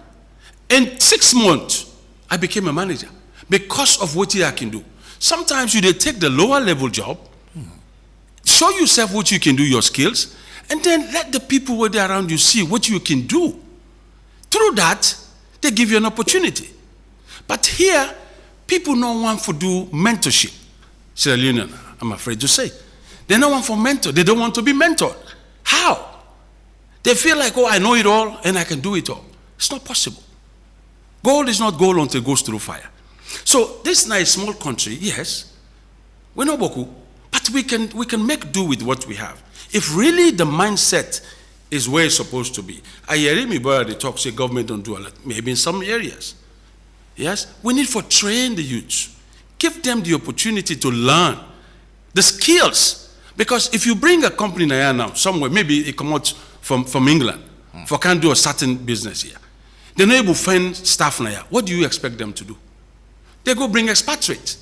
In 6 months, I became a manager because of what I can do. Sometimes you take the lower level job, show yourself what you can do, your skills, and then let the people who are around you see what you can do. Through that, they give you an opportunity. But here, people don't want to do mentorship. Sierra Leone, I'm afraid to say. They don't want for mentor. They don't want to be mentored. How? They feel like, oh, I know it all and I can do it all. It's not possible. Gold is not gold until it goes through fire. So this nice small country, yes, we know Boku, but we can make do with what we have. If really the mindset is where it's supposed to be. I hear me boy they talk, say government don't do a lot. Maybe in some areas. Yes? We need to train the youths. Give them the opportunity to learn the skills. Because if you bring a company now, somewhere, maybe it comes out from England, for can do a certain business here. They're not able to find staff now. What do you expect them to do? They go bring expatriate.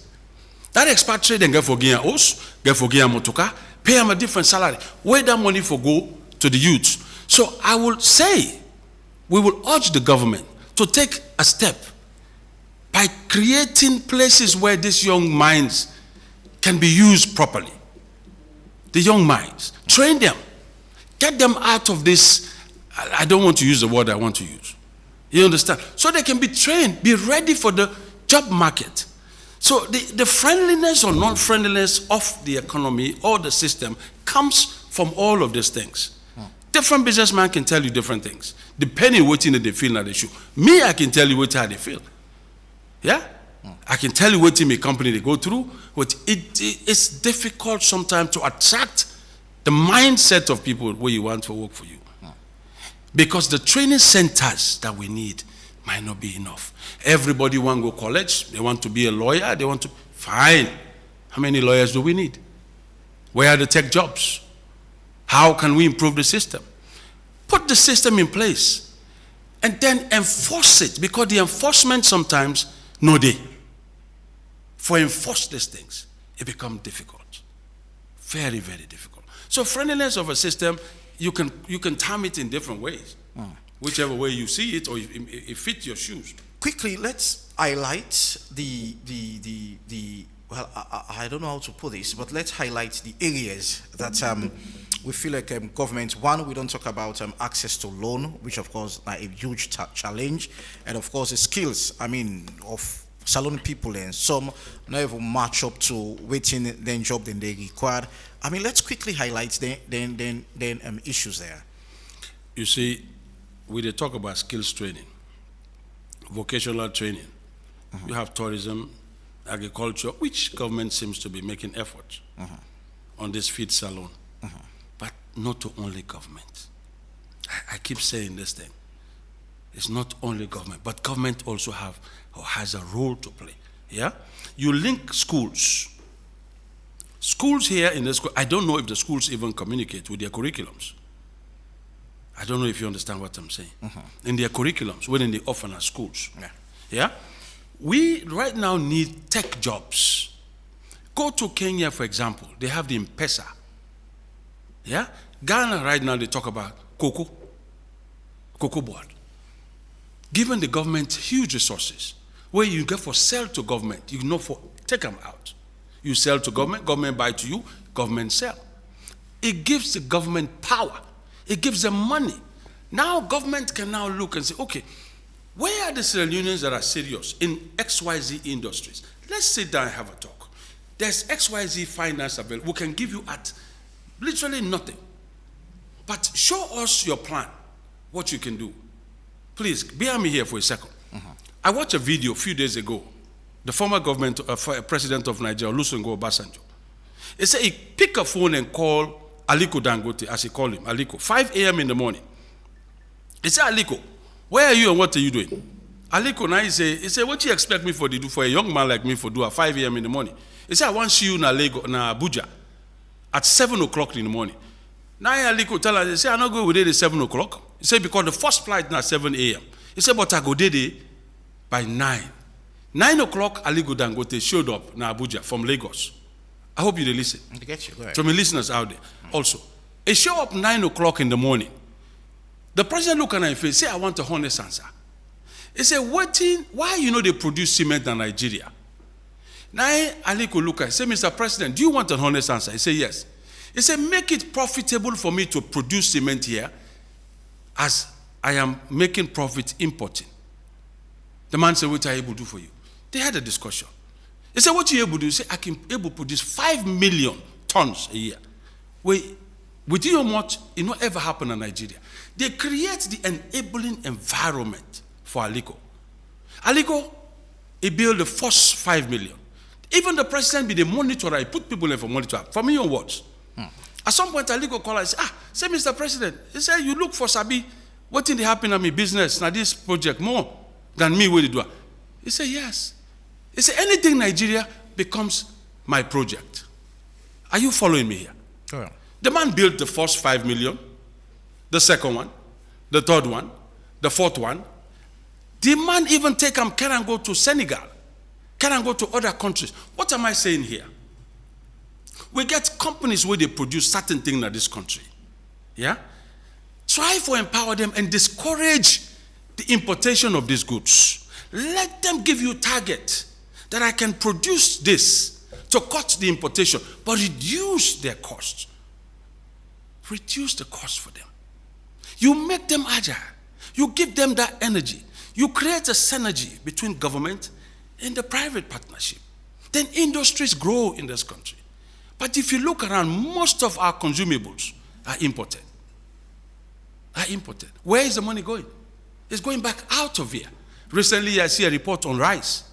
That expatriate then get for Gia house, get for Gia motoka, pay them a different salary. Where that money for go to the youths? So I will say, we will urge the government to take a step by creating places where these young minds can be used properly. the young minds, train them, get them out of this. I don't want to use the word I want to use. You understand? So they can be trained, be ready for the job market. So the friendliness or non-friendliness of the economy or the system comes from all of these things. Different businessmen can tell you different things, depending on what they feel that they should. Me, I can tell you what how they feel. Yeah? I can tell you what in a company they go through. It's difficult sometimes to attract the mindset of people where you want to work for you. Because the training centers that we need might not be enough. Everybody want to go college. They want to be a lawyer. They want to. Fine. How many lawyers do we need? Where are the tech jobs? How can we improve the system? Put the system in place and then enforce it, because the enforcement sometimes no day. For enforce these things, it becomes difficult. Very, very difficult. So friendliness of a system, you can term it in different ways. Whichever way you see it or it fits your shoes. Quickly, let's highlight well, I don't know how to put this, but let's highlight the areas that we feel like government, one, we don't talk about access to loan, which of course are a huge challenge, and of course the skills, of salon people, and some not even match up to waiting then job than they require. Let's quickly highlight then issues there. You see, we they talk about skills training, vocational training. You have tourism, agriculture, which government seems to be making efforts on this feed salon, but not to only government. I keep saying this thing. It's not only government, but government also has a role to play. Yeah, you link schools. Schools here in the school. I don't know if the schools even communicate with their curriculums. I don't know if you understand what I'm saying. In their curriculums, when they offer as schools. Yeah. We right now need tech jobs. Go to Kenya, for example. They have the M-Pesa. Yeah? Ghana right now, they talk about cocoa board. Given the government huge resources, where you get for sell to government, you know for take them out. You sell to government, government buy to you, government sell. It gives the government power. It gives them money. Now government can now look and say, okay, where are the Sierra Leoneans that are serious in XYZ industries? Let's sit down and have a talk. There's XYZ finance available. We can give you at literally nothing. But show us your plan, what you can do. Please, bear me here for a second. I watched a video a few days ago. The former president of Nigeria, Olusegun Obasanjo. He said he pick a phone and call Aliko Dangote, as he called him, Aliko, 5 a.m. in the morning. He said, Aliko, where are you and what are you doing? Aliko now he said, what do you expect me to do for a young man like me to do at 5 a.m. in the morning? He said, I want to see you in Abuja at 7 o'clock in the morning. Now Aliko tell us, he said, I'm not going there at 7 o'clock. He said, because the first flight now at 7 a.m. He said, but I go there by 9. 9 o'clock, Aliko Dangote showed up in Abuja from Lagos. I hope you listen. I get you. Go ahead. To my listeners out there also. He show up 9 o'clock in the morning. The president look at him face, say, I want a honest answer. He said, why they produce cement in Nigeria? Now Aliko look at him, say, Mr. President, do you want an honest answer? He said, yes. He said, make it profitable for me to produce cement here as I am making profit importing. The man said, what are you able to do for you? They had a discussion. He said, what are you able to do? He said, I can able to produce 5 million tons a year. With you know what, it not ever happen in Nigeria. They create the enabling environment for Aliko. Aliko, he built the first 5 million. Even the president be the monitor, he put people in for monitor. For me, your words. At some point, Aliko called and said, say, Mr. President, he said, you look for Sabi, what did happen in my business, now this project, more than me, what do? He said, yes. He said, anything Nigeria becomes my project. Are you following me here? Oh, yeah. The man built the first 5 million, the second one, the third one, the fourth one. The man even can and go to Senegal, can and go to other countries. What am I saying here? We get companies where they produce certain things in this country. Yeah? Try to empower them and discourage the importation of these goods. Let them give you target that I can produce this to cut the importation, but reduce their cost reduce the cost for them. You make them agile. You give them that energy. You create a synergy between government and the private partnership. Then industries grow in this country. But if you look around, most of our consumables are imported. Where is the money going? It's going back out of here. Recently, I see a report on rice.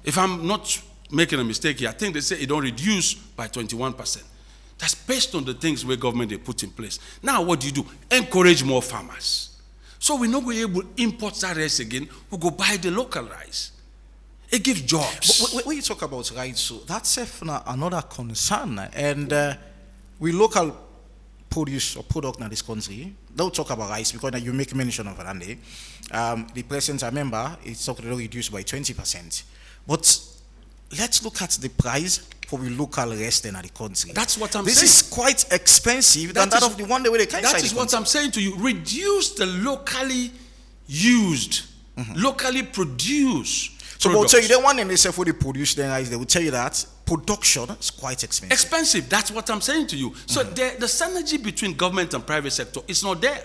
If I'm not making a mistake here, I think they say it don't reduce by 21%. That's based on the things where government they put in place. Now, what do? Encourage more farmers. So we're not going to be able to import that rice again. We'll go buy the local rice. It gives jobs. But when you talk about rice, so that's another concern. And we local produce or product in this country, don't talk about rice because you make mention of it, Andy. The president, I remember, it's already reduced by 20%. But let's look at the price for the local rice in the country. That's what I'm saying. This is quite expensive than that of the one that they can. That is what I'm saying to you. Reduce the locally used, locally produced. So they'll tell you the one in they say for the produce then rice, they will tell you that production is quite expensive. Expensive. That's what I'm saying to you. So the synergy between government and private sector is not there.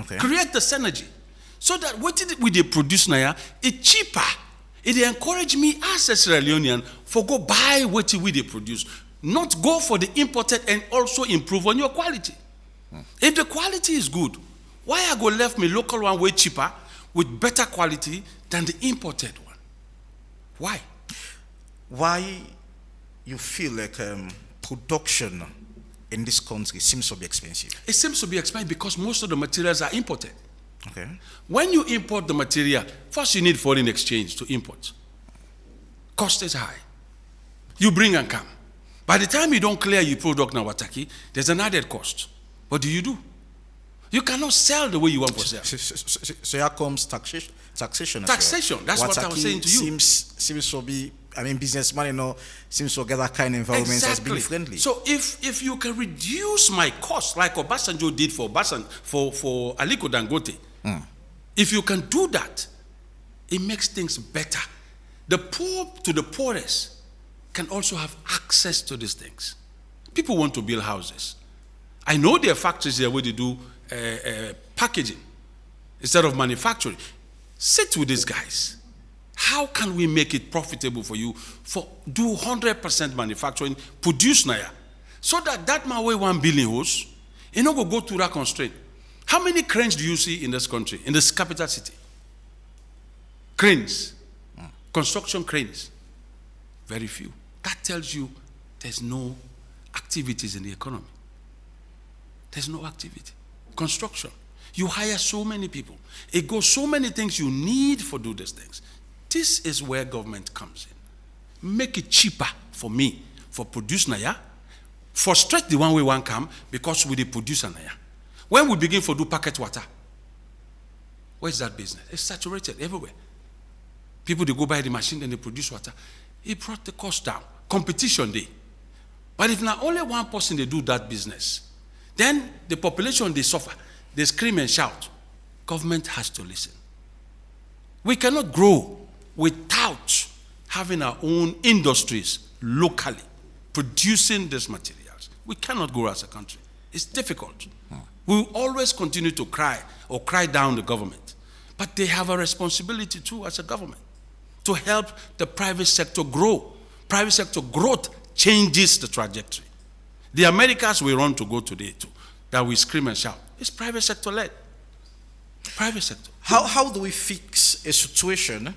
Okay. Create the synergy so that what we they produce now it's cheaper. It encourage me as a Sierra Leonean for go buy what we they produce, not go for the imported and also improve on your quality. If the quality is good, why I go left me local one way cheaper with better quality than the imported one? Why? Why you feel like production in this country seems to be expensive? It seems to be expensive because most of the materials are imported. Okay. When you import the material, first you need foreign exchange to import. Cost is high. You bring and come. By the time you don't clear your product now, Wataki, there's an added cost. What do? You cannot sell the way you want to sell. So here comes taxation. Taxation. That's what I was saying to you. Seems to be. I mean, businessman, seems to get that kind of environment as being friendly. So if you can reduce my cost, like Obasanjo did for Aliko Dangote, if you can do that, it makes things better. The poor to the poorest can also have access to these things. People want to build houses. I know there are factories there where they do packaging instead of manufacturing. Sit with these guys. How can we make it profitable for you do 100% manufacturing, produce Naya, so that man weigh 1 billion hosts, you know go through that constraint. How many cranes do you see in this country, in this capital city? Cranes, construction cranes, very few. That tells you there's no activities in the economy. There's no activity. Construction. You hire so many people. It goes so many things you need for do these things. This is where government comes in. Make it cheaper for me, for produce Naya. Frustrate the one way one come because we the produce Naya. When we begin to do packet water, where's that business? It's saturated everywhere. People, they go buy the machine and they produce water. It brought the cost down. Competition day. But if not only one person they do that business, then the population, they suffer. They scream and shout. Government has to listen. We cannot grow without having our own industries locally producing these materials. We cannot grow as a country. It's difficult. We will always continue to cry down the government. But they have a responsibility too as a government to help the private sector grow. Private sector growth changes the trajectory. The Americas we run to go today too, that we scream and shout, it's private sector led. Private sector. How do we fix a situation?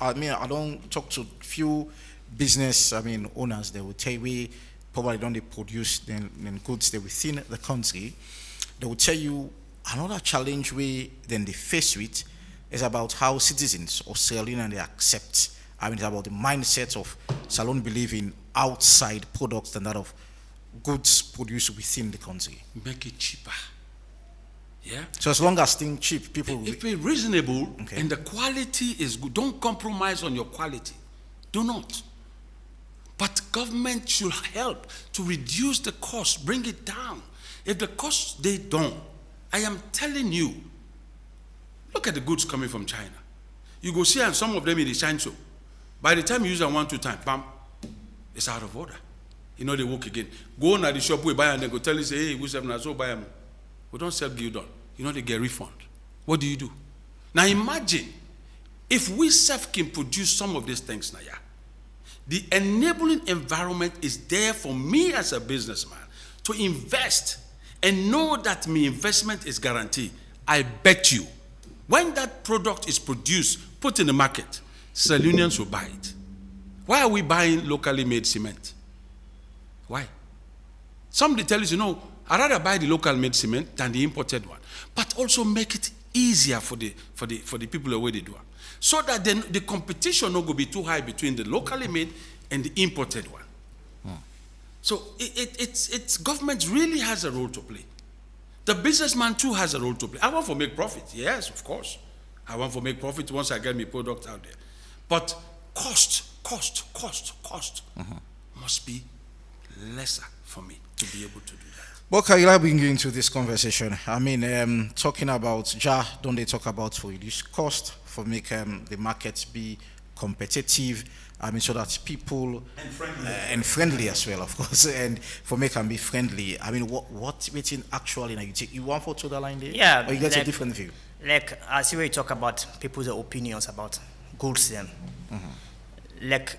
I don't talk to few business owners. They will tell you we probably don't produce then goods they within the country. They will tell you another challenge we then they face with is about how citizens of Sierra Leone they accept. It's about the mindset of Salone believing outside products than that of goods produced within the country. Make it cheaper. Yeah. So as long as things cheap, people if it's reasonable and the quality is good, don't compromise on your quality. Do not. But government should help to reduce the cost, bring it down. If the cost they don't, I am telling you, look at the goods coming from China. You go see and some of them in the China show. By the time you use them 1-2 times, bam, it's out of order. You know they work again. Go on at the shop, we buy and they go tell you, say, hey, we sell so buy them. We don't sell Gildon. You know they get refund. What do you do? Now imagine if we self can produce some of these things now, yeah. The enabling environment is there for me as a businessman to invest and know that my investment is guaranteed. I bet you, when that product is produced, put in the market, Sierra Leoneans will buy it. Why are we buying locally made cement? Why? Somebody tells you, I'd rather buy the local made cement than the imported one. But also make it easier for the people the way they do it. So that then the competition not going to be too high between the locally made and the imported one. So it's government really has a role to play. The businessman too has a role to play. I want to make profit, yes, of course. I want to make profit once I get my product out there. But cost must be lesser for me to be able to do that. What can I bring you into this conversation? I mean, talking about don't they talk about for reduce cost, for make the market be competitive, I mean, so that people and friendly as well, of course, and for make them be friendly. I mean, what waiting actually now you take you want for to the line there? Yeah, or you get a different view? Like I see where you talk about people's opinions about goods them. Like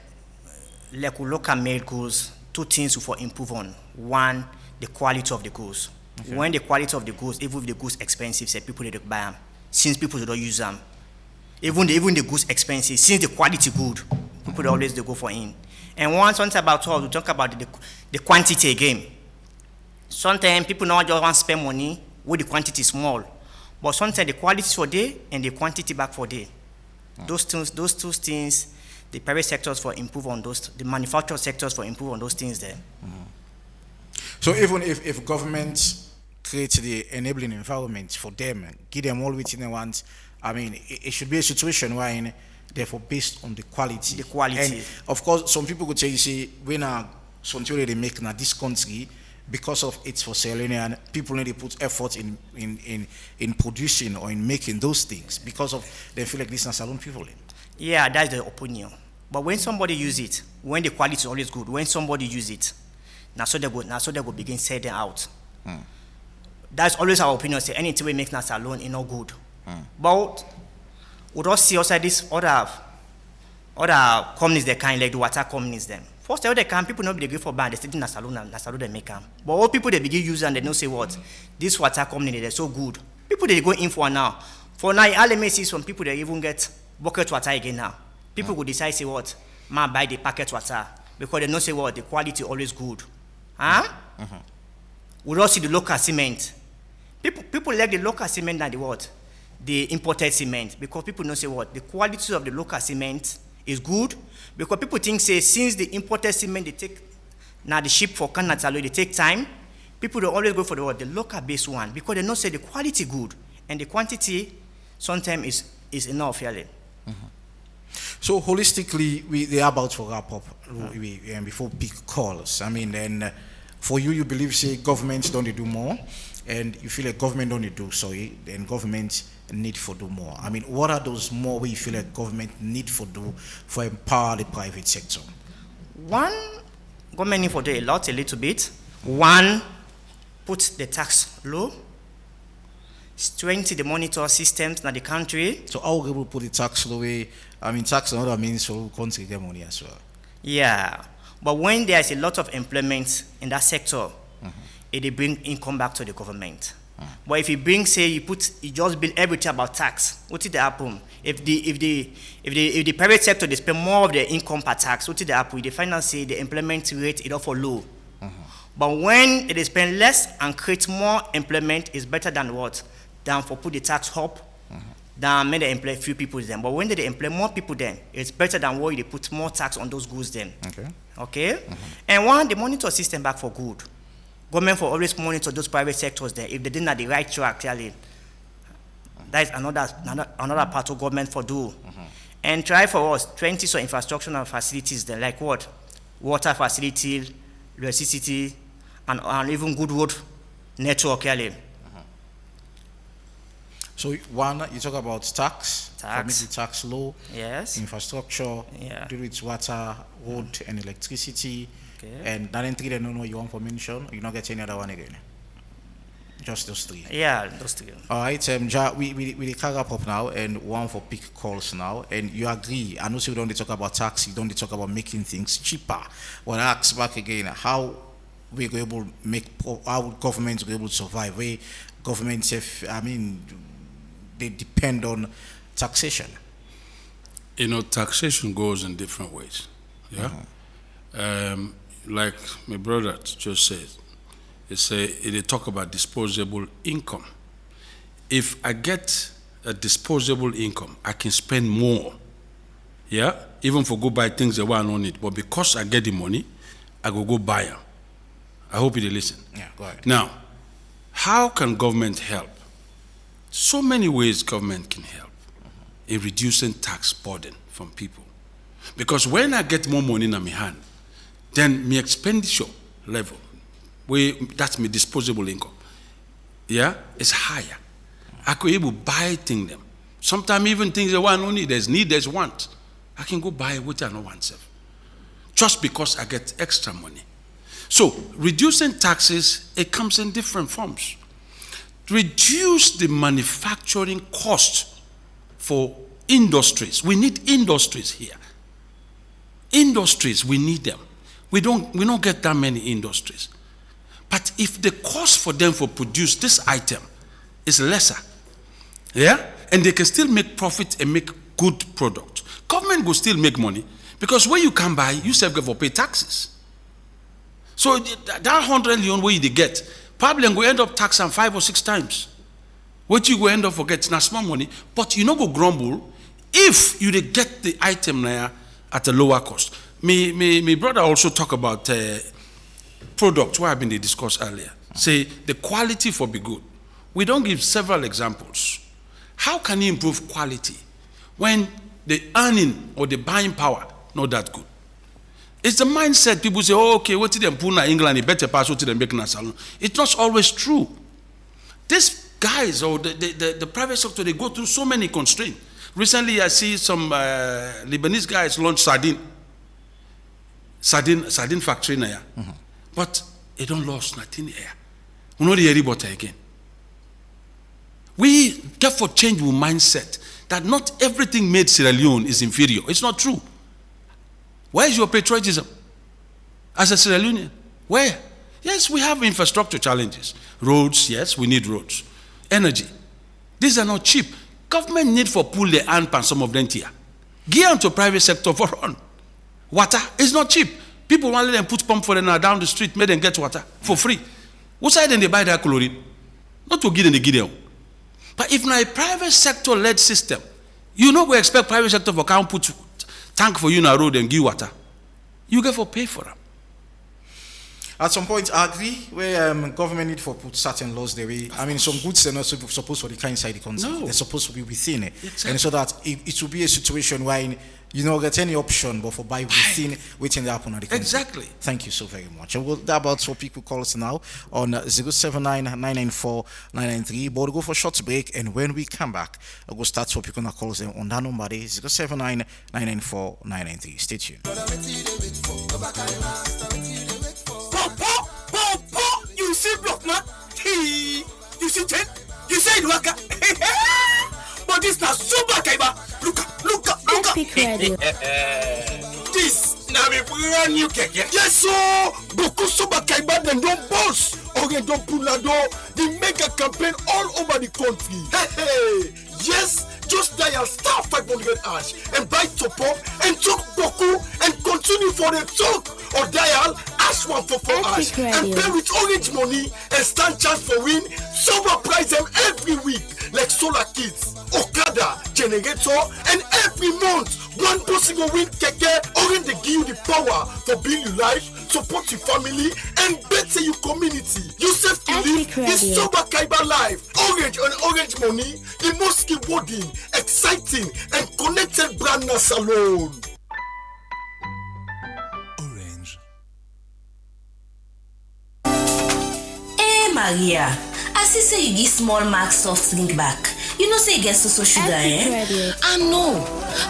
local made goods, two things for improve on. One, the quality of the goods. Okay. When the quality of the goods, even if the goods expensive, say people they buy them. Since people don't use them, even the goods expensive, since the quality good, people always they go for in. And once about all, we talk about the quantity again. Sometimes people not just want to spend money where the quantity is small, but sometimes the quality is for day and the quantity back for day. Those two things, the private sectors for improve on those, the manufacturing sectors for improve on those things there. So even if government creates the enabling environment for them, give them all within they want, I mean, it should be a situation where, therefore, based on the quality. The quality. And of course, some people could say, when something they make in this country, because of it's for Sierra Leonean, people need to put effort in producing or in making those things because of they feel like this is Salone people. Yeah, that's the opinion. But when somebody use it, when the quality is always good, when somebody use it, now so they go begin selling out. That's always our opinion. Say anything we make Nasa alone is not good. But we don't see outside this other companies they kind like the water companies them. First they can people not be good for bad. They still Nasa alone they make them. But all people they begin use and they don't say what this water company they're so good. People they go in for now. For now, all may see some people they even get bucket water again now. People will decide say what man buy the packet water because they don't say what the quality always good. We don't see the local cement. People like the local cement than the what? The imported cement. Because people don't say what? The quality of the local cement is good. Because people think say since the imported cement they take now the ship for Canada, they take time. People don't always go for the what? The local based one. Because they don't say the quality good. And the quantity sometimes is enough really. So holistically, they are about to wrap up before big calls. I mean, then for you believe say government don't do more, and you feel like government don't do so, then government need for do more. I mean, what are those more where you feel like government need for do for empower the private sector? One, government need for do a little bit. One, put the tax low. Strengthen the monitor systems in the country. So how will we put the tax low? I mean, tax and other means for country get money as well. Yeah, but when there is a lot of employment in that sector, it bring income back to the government. But if you bring, say, you just build everything about tax, what is the happen? If the private sector they spend more of their income per tax, what is the happen? They find out say the employment rate is for low. But when they spend less and create more employment, is better than what? Than for put the tax up, than may they employ few people then. But when they employ more people then, it's better than what they put more tax on those goods then. Okay? And one, the monitor system back for good. Government for always monitor those private sectors there. If they didn't have the right track, clearly, that is another part of government for do. And try for us 20 so infrastructural facilities there, like what? Water facility, electricity, and even good road network, clearly. So one, you talk about tax, the tax law, yes, infrastructure, do with water, road, and electricity, And that in 3 they don't know you want for mention. You not get any other one again. Just those 3. Yeah, those 3. All right, we carry up now and one for pick calls now, and you agree. I know you don't talk about tax, you don't talk about making things cheaper. Well, I ask back again, how we go able to how governments go able to survive? Where governments they depend on taxation. You know, taxation goes in different ways. Yeah, like my brother just said. They talk about disposable income. If I get a disposable income, I can spend more. Yeah, even for go buy things that I don't need. But because I get the money, I go buy them. I hope you listen. Yeah, go ahead. Now, how can government help? So many ways government can help in reducing tax burden from people. Because when I get more money in my hand, then my expenditure level, that's my disposable income, yeah, it's higher. I could able buy things them. Sometimes even things that one only there's need, there's want. I can go buy what I don't want self. Just because I get extra money. So reducing taxes, it comes in different forms. Reduce the manufacturing cost for industries. We need industries here. Industries, we need them. We don't get that many industries. But if the cost for them for produce this item is lesser, yeah, and they can still make profit and make good product, government will still make money because when you can buy, you self go pay taxes. So that 100 million where you get, probably I'm going to end up taxing 5 or 6 times. What you go end up forget now small money, but you not go grumble if you get the item there at a lower cost. My brother also talk about products what I've been discussed earlier. Say the quality for be good. We don't give several examples. How can you improve quality when the earning or the buying power not that good? It's the mindset people say, oh, okay, what did them put in England? It better pass what did them make in a salon. It's not always true. These guys or the private sector, they go through so many constraints. Recently, I see some Lebanese guys launch sardine factory in here. But they don't lost nothing here. We know the hear about it again. We therefore change our mindset that not everything made Sierra Leone is inferior. It's not true. Where is your patriotism? As a Sierra Leonean? Where? Yes, we have infrastructure challenges. Roads, yes, we need roads. Energy. These are not cheap. Government need for pull their hand pan some of them here. Give them to private sector for run. Water is not cheap. People want to let them put pump for them now down the street, make them get water for free. What side then they buy that chlorine? Not to give them the give. But if not a private sector led system, you know we expect private sector for can't put tank for you in a road and give water. You get for pay for them. At some point, I agree where government need for put certain laws the way. I mean, some goods are not supposed to be inside the country. No. They're supposed to be within it. Exactly. And so that it will be a situation where you don't get any option but for buy within waiting to happen at the country. Exactly. Thank you so very much. And we'll that about for people calls now on 079-994-993. But we'll go for a short break, and when we come back, we'll start for people calls on that number 079-994-993. Stay tuned. You see block man? You see Jen? You say it waka? But this na super kaiba. Look up. Epic Radio. This na me brand new keke. Yes so, beaucoup super kaiba dem don boss. Ogen don pulado the mega campaign all over the country. Hey. Yes, just dial star 500 hash and buy top up and talk beaucoup and continue for the talk. Or dial hash 144 hash and pay with orange money and stand chance for win super prize them every week like solar kits, Okada, generator, and every month one person will win keke. Orange they give you the power for build your life, support your family, and better your community. You save to live this super kaiba life. Orange and orange money, the most rewarding, exciting, and connected brand na salon. Maria, I see say you give small mark soft drink back. You know say you get so sugar, eh? Radio. I know,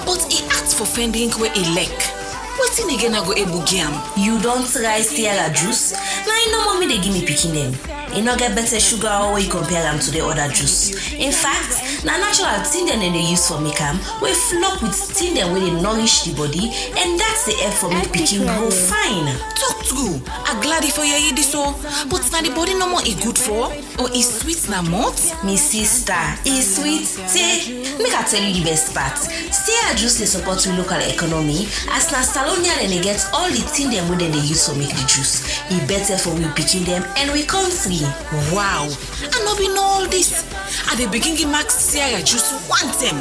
but he asked for fending where he like. Wetin again I go able giam? You don't try Sierra juice? Now you know mommy they give me picking them. You no get better sugar or we compare them to the other juice. In fact, na natural thing them they use for make am, we flop with thing them where they nourish the body, and that's the help for make picking grow fine. Talk true. I glad if you hear this so, but na the body no more is good for, or is sweet na mouth? Me sister, is sweet. Say, make I tell you the best part. Sierra juice they support with local economy, as na Salonia then they get all the thing them where they use for make the juice. It better for we picking them and we come free. Wow, I no be know all this. At the beginning, Max Sierra juice want them.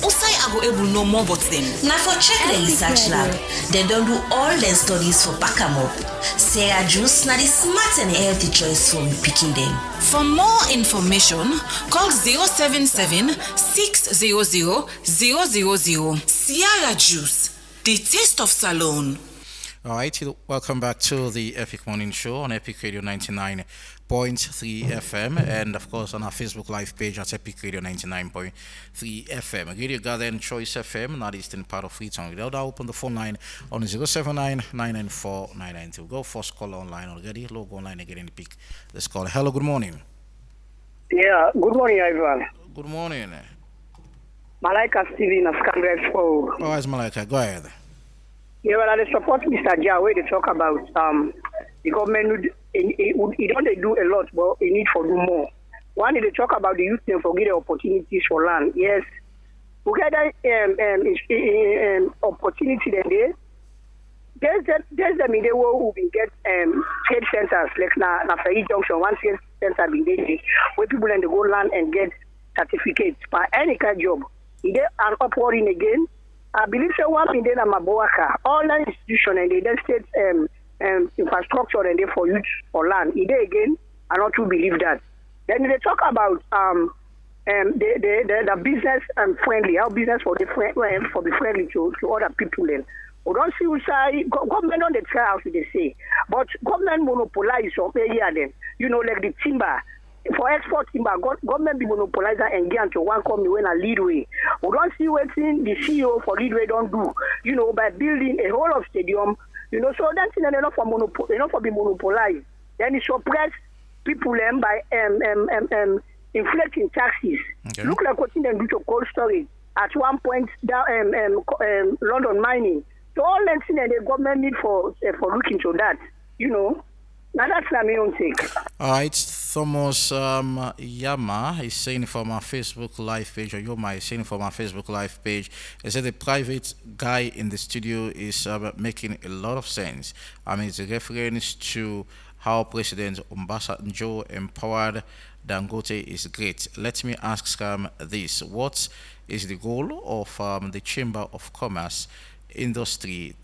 Also, I go able know more about them. Now for check the research lab, they don't do all their studies for back 'em up. Sierra juice na the smart and healthy choice for we picking them. For more information, call 077 600 000. Sierra juice, the taste of Salone. All right, welcome back to the Epic Morning Show on Epic Radio 99.3 FM, and of course on our Facebook Live page at Epic Radio 99.3 FM. Radio Garden Choice FM, not eastern part of Freetown. We'll now open the phone line on 079 994 992. Go first call online already. Logo online again in the pick. Let's call. Hello, good morning. Yeah, good morning, Ivan. Good morning. Malaika Steven of Scandal Four. Oh, it's Malaika. Go ahead. Yeah, well, I support Mr. Jia where they talk about the government. It don't do a lot, but it need for do more. One, they talk about the youth and forget the opportunities for land. Yes, we get opportunity then there's the media where we get trade centers like na Fayi Junction, one trade center being there where people then they go land and get certificates for any kind of job. Is there an upwarding again? I believe so one thing then Maboaka, all the institution and the state infrastructure and they for youth for land. Is there again? I not to believe that. Then they talk about the business friendly, how business for the friendly to other people then. We don't see who say government on the try how they say, but government monopolize some area then. You know, like the timber. For export timber, government be monopolizer and get to one company when a leadway. We don't see what the CEO for leadway don't do. You know, by building a whole of stadium. You know, so that's enough for enough for be monopolized. Then it suppress people by inflating taxes. Okay. Look like what they do to cold storage at one point down London mining. So all that thing the government need for looking to that. You know. Now that's my own take. All right, Thomas Yama is saying from our Facebook Live page, or Yoma is saying from our Facebook Live page, he said the private guy in the studio is making a lot of sense. I mean, it's a reference to how President Obasanjo empowered Dangote is great. Let me ask this. What is the goal of the Chamber of Commerce Industry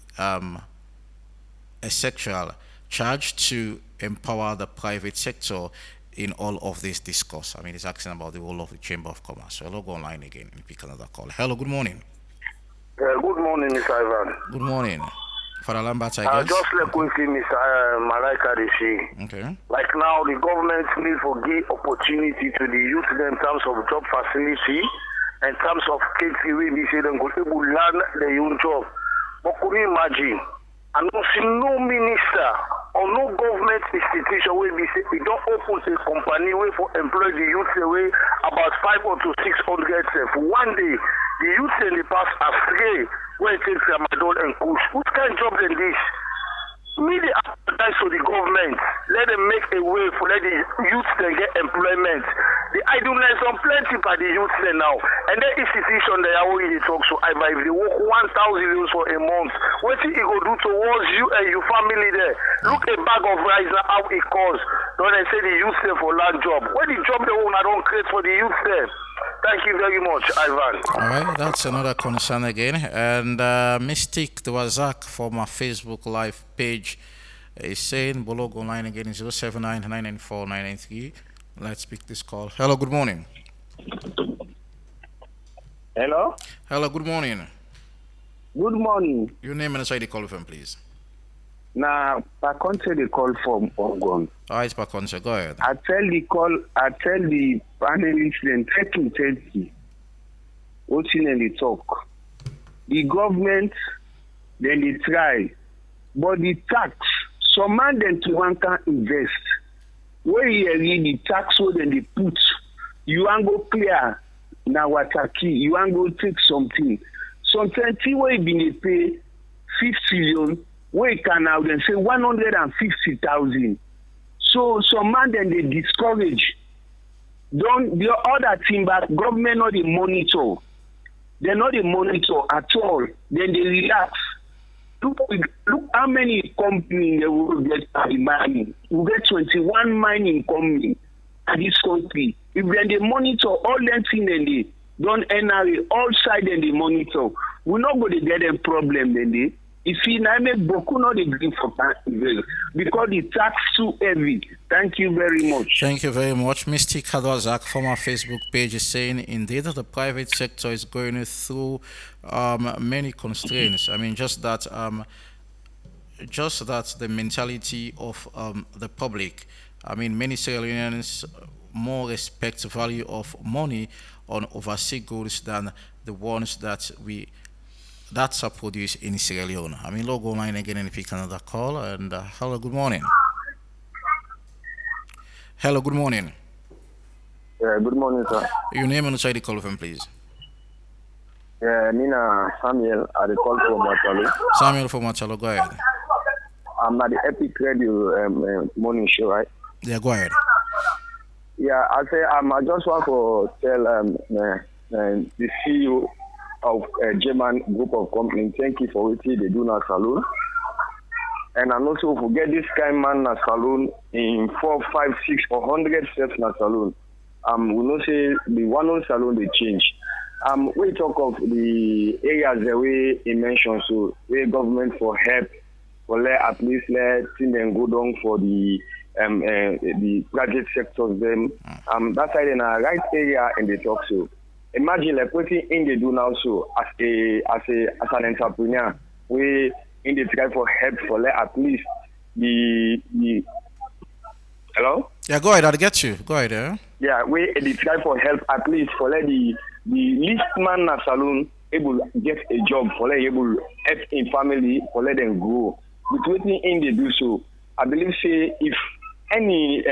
Sexual charged to empower the private sector in all of this discourse? I mean, it's asking about the role of the Chamber of Commerce. So I'll go online again and pick another call. Hello, good morning. Good morning, Mr. Ivan. Good morning. Father Lambert, I guess. Just like quickly, Mr. Malaika, they say. Okay. Like now, the government needs to give opportunity to the youth in terms of job facility, in terms of KTV, we say them go able to learn their own job. But could you imagine? I don't see no minister or no government institution where we say we don't open a company where for employ the youth away about 500 to 600 for one day. The youth in the past astray where it takes Ramadan and Kush. What kind of job than this? Media advertise to the government. Let them make a way for let the youth then get employment. The idleness on plenty by the youth there now. And the institution they are already talk so if they work 1,000 euros for a month, what it go do towards you and your family there? Look a bag of rice now how it costs. Don't they say the youth there for land job? What the job they want I don't create for the youth there? Thank you very much, Ivan. All right, that's another concern again. And Mystic Dwazak from our Facebook Live page is saying, Bolog online again is 079 994 993. Let's pick this call. Hello, good morning. Hello? Hello, good morning. Good morning. Your name and where you call from, please. Now, Paconce they call from Ogon. All right, Paconce, go ahead. I tell the panelists then 30. What's in the talk? The government then they try. But the tax, some man then to one can invest. Where you read the tax so then they put, you want go clear now what a key, you want go take something. Sometimes where you been pay 50 million, where you can now then say 150,000. So some man then they discourage. Don't the other thing but government not the monitor. They're not the monitor at all. Then they relax. Look how many companies they will get the mining. We get 21 mining companies in this country. If then they monitor all them things then they don't NRA all side then they monitor. We're not going to get them problem then they. If you now make Boku not the green for because the tax too heavy. Thank you very much. Thank you very much. Mr. Kadwazak from our Facebook page is saying indeed that the private sector is going through many constraints. I mean just that the mentality of the public. I mean many Sierra Leoneans more respect the value of money on overseas goods than the ones that's are produced in Sierra Leone. I mean, logo line again and pick another call. And hello, good morning. Hello, good morning. Yeah, good morning, sir. Your name and the call from, please. Yeah, Nina Samuel, I call from Matalo. Samuel from Matalo, go ahead. I'm at the Epic Radio morning show, right? Yeah, go ahead. Yeah, I say I just want to tell the CEO of a German group of companies, thank you for what they do now salon. And I also forget this kind man na salon in 4, 5, 6 or 100 steps na salon. We know say the one on salon they change. We talk of the areas the way he mentioned, so where government for help for at least let them go down for the private sectors them. That side in a right area in the talk so. Imagine like what in they do now so as an entrepreneur, we in the try for help for let at least the hello? Yeah, go ahead, I'll get you. Go ahead, yeah. Yeah, we in the try for help at least for let the least man na salon able get a job for let able help in family for let them grow. With what in they do so, I believe say if any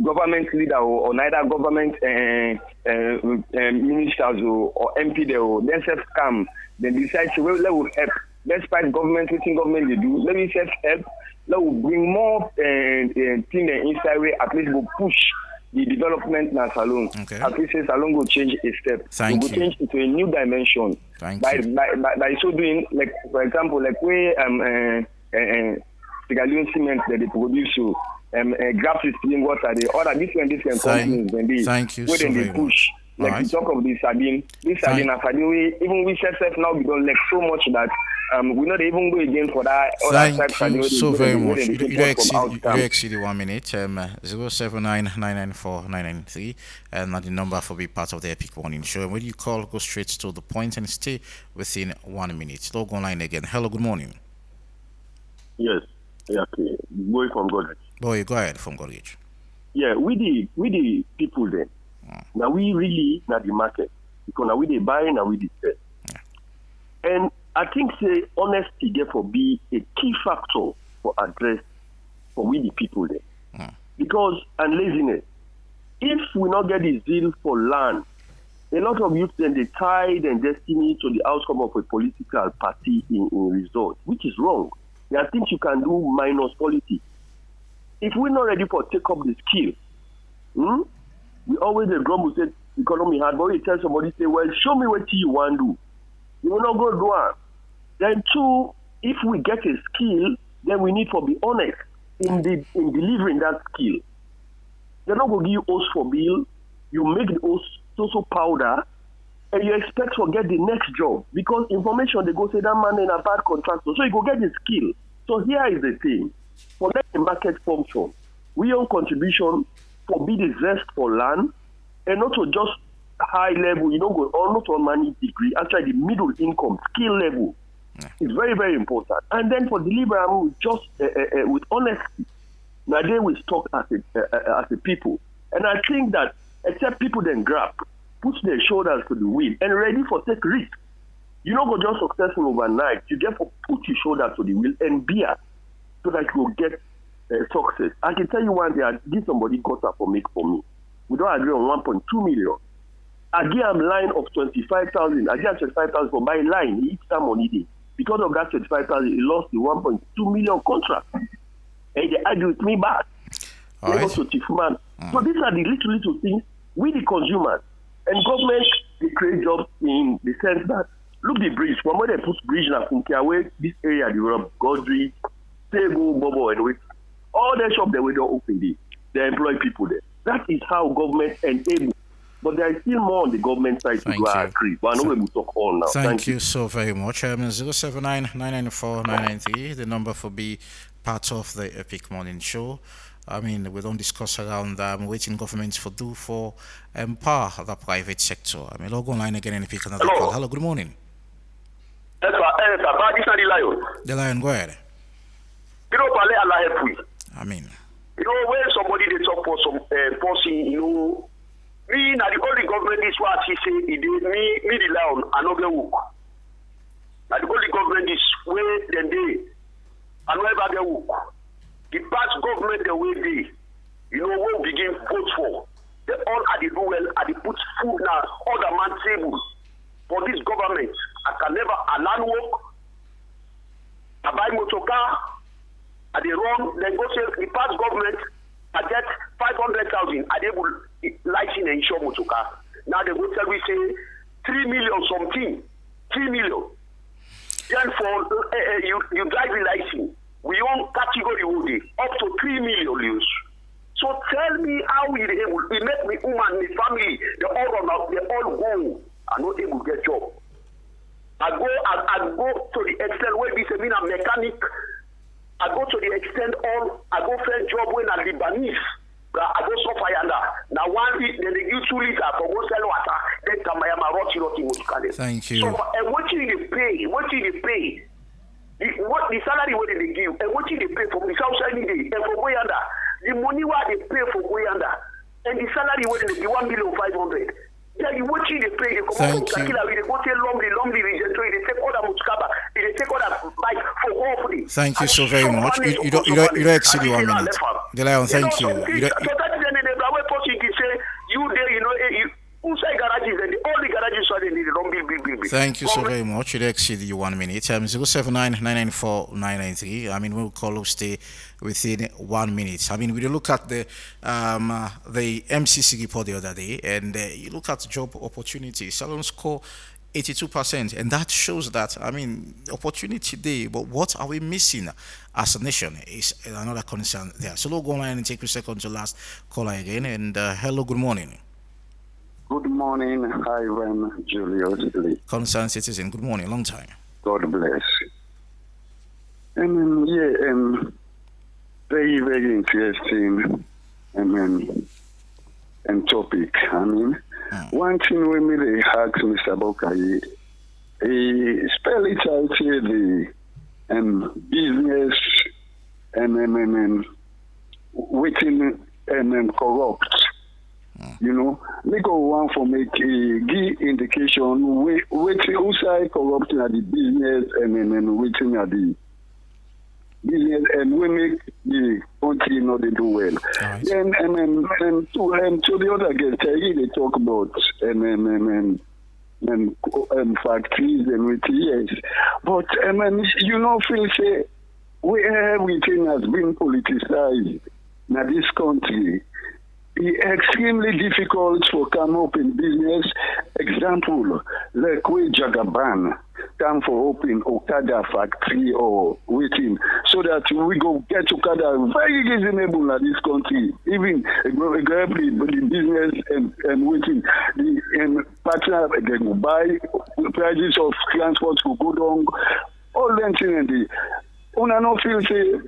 government leader or neither government ministers or MP they will themselves come, then decide to well, let will help. Despite government, waiting government they do, let me self help. Let will bring more thing inside way. At least will push the development in salon. Okay. At least salon will change a step. Thank will change into a new dimension. By so doing, like for example, like where Sierra Leone cement that they produce so. Graphics in water, the other different companies then they thank you where so then they very push. much. Like Right. we talk of the sardine, even we self now we don't like so much that we not even go again for that other type Thank sardine you where so they- very where much. they You import from outside. exceed the 1 minute. 079-994-993 and the number for be part of the Epic Morning Show. When you call, go straight to the point and stay within 1 minute. Log online again. Hello, good morning. Yes. Yeah, okay. Boy from God. Boy, go ahead from Gorgage. Yeah, we the people then. Now we really not the market. Because now we the buy, now we the sell. And I think say honesty therefore be a key factor for address for we the people there. Because and laziness. If we not get the zeal for land, a lot of youth then they tie their destiny to the outcome of a political party in result, which is wrong. There are things you can do minus politics. If we're not ready for take up the skill, we always the grumble say economy hard, but we tell somebody say, well, show me what you want to do. You will not go do it. Then two, if we get a skill, then we need to be honest in delivering that skill. They're not going to give you oats for bill. You make the oats so powder, and you expect to get the next job because information they go say that man in a bad contractor, so you go get the skill. So here is the thing: for let the market function, we own contribution for be the zest for land, and not to just high level. You don't go or not on money degree. Actually, the middle income skill level is very very important. And then for delivery, just with honesty. Now they will talk as a people, and I think that except people then grab, put their shoulders to the wheel, and ready for take risk. You don't go just successful overnight. You get to put your shoulder to the wheel and bear so that you will get success. I can tell you one day, I give somebody gutter for make for me. We don't agree on 1.2 million. I give him line of 25,000. I give him 25,000 for my line. He eats some money day. Because of that 25,000, he lost the 1.2 million contract. And they argue with me back. All right. So these are the little things we the consumers and government they create jobs in the sense that look the bridge from where they put bridge now from away this area develop Godry, Stable, Bobo and with all the shop that we don't open there. They employ people there. That is how government enable. But there is still more on the government side to do agree. But I know we will talk all now. Thank you so very much. 079-994-993, the number for be part of the Epic Morning Show. I mean, we don't discuss around waiting governments for do for empower the private sector. I mean, log online again and pick another call. Hello, good morning. Yes, sir. This is the Lion. The Lion, go ahead. You know, Allah help we. I mean. You know, when somebody they talk for some policy, you know, me, now the only government is what he say, me the Lion, I no get work. Now the only government is where then they, I no ever get work. The past government the way they, you know, we begin vote for. They all are the do well, are the put food now, all the man table. For this government, I can never allow work. I buy motor car, I they run, then go say the past government, I get 500,000, I they will license and insure motor car. Now they go tell me say 3 million something, 3 million. Then for you drive the license. We own category woody up to 3 million use. So tell me how we able we make me woman, me family, they all run out, they all go and not able to get job. I go to the extent where this mean a mechanic. I go to the extent I go find job when a Lebanese. I go so fire now one week then they give 2 liters for go sell water. Then come my roti Thank you. So what you pay? What the salary what they give and what they pay for the South day and for Goyanda, the money what they pay for Goyanda and the salary what they give 1,500,000. Then you what they pay, they come out they go tell Lumley region, so they take all the Muskaba, they take all the bike for all for it. Thank you so very much. You don't exceed 1 minute. The Lion, thank you. So that is the way possible to say you there, you know, inside garages and all the garages so they need don't be. Thank you so very much. You exceed 1 minute. 079-994-993. I mean, we'll call you stay within 1 minute. I mean, we look at the MCC report the other day, and you look at job opportunities. Salon score 82%, and that shows that, I mean, opportunity there, but what are we missing as a nation is another concern there. So, we'll go online and take a second to last caller again. And hello, good morning. Good morning, Ivan Julius Lee. Concerned citizen, good morning, long time. God bless. Very, very interesting and topic. I mean, one thing we may ask Mr. Bokai, he spell it out here, the business and waiting and corrupt. You know, we go one for make a give indication waiting outside corrupting at the business and waiting at the business and we make the country not they do well. Right. Then to the other guest, I really talk about factories and with yes, but you know, feel say where everything has been politicized in this country. It's extremely difficult to come up in business. Example, like where Jagaban come for open Okada factory or waiting, so that we go get Okada very reasonable in this country. Even the business and waiting, the partner they go buy prices of transport will go down. All them things and the una no feel say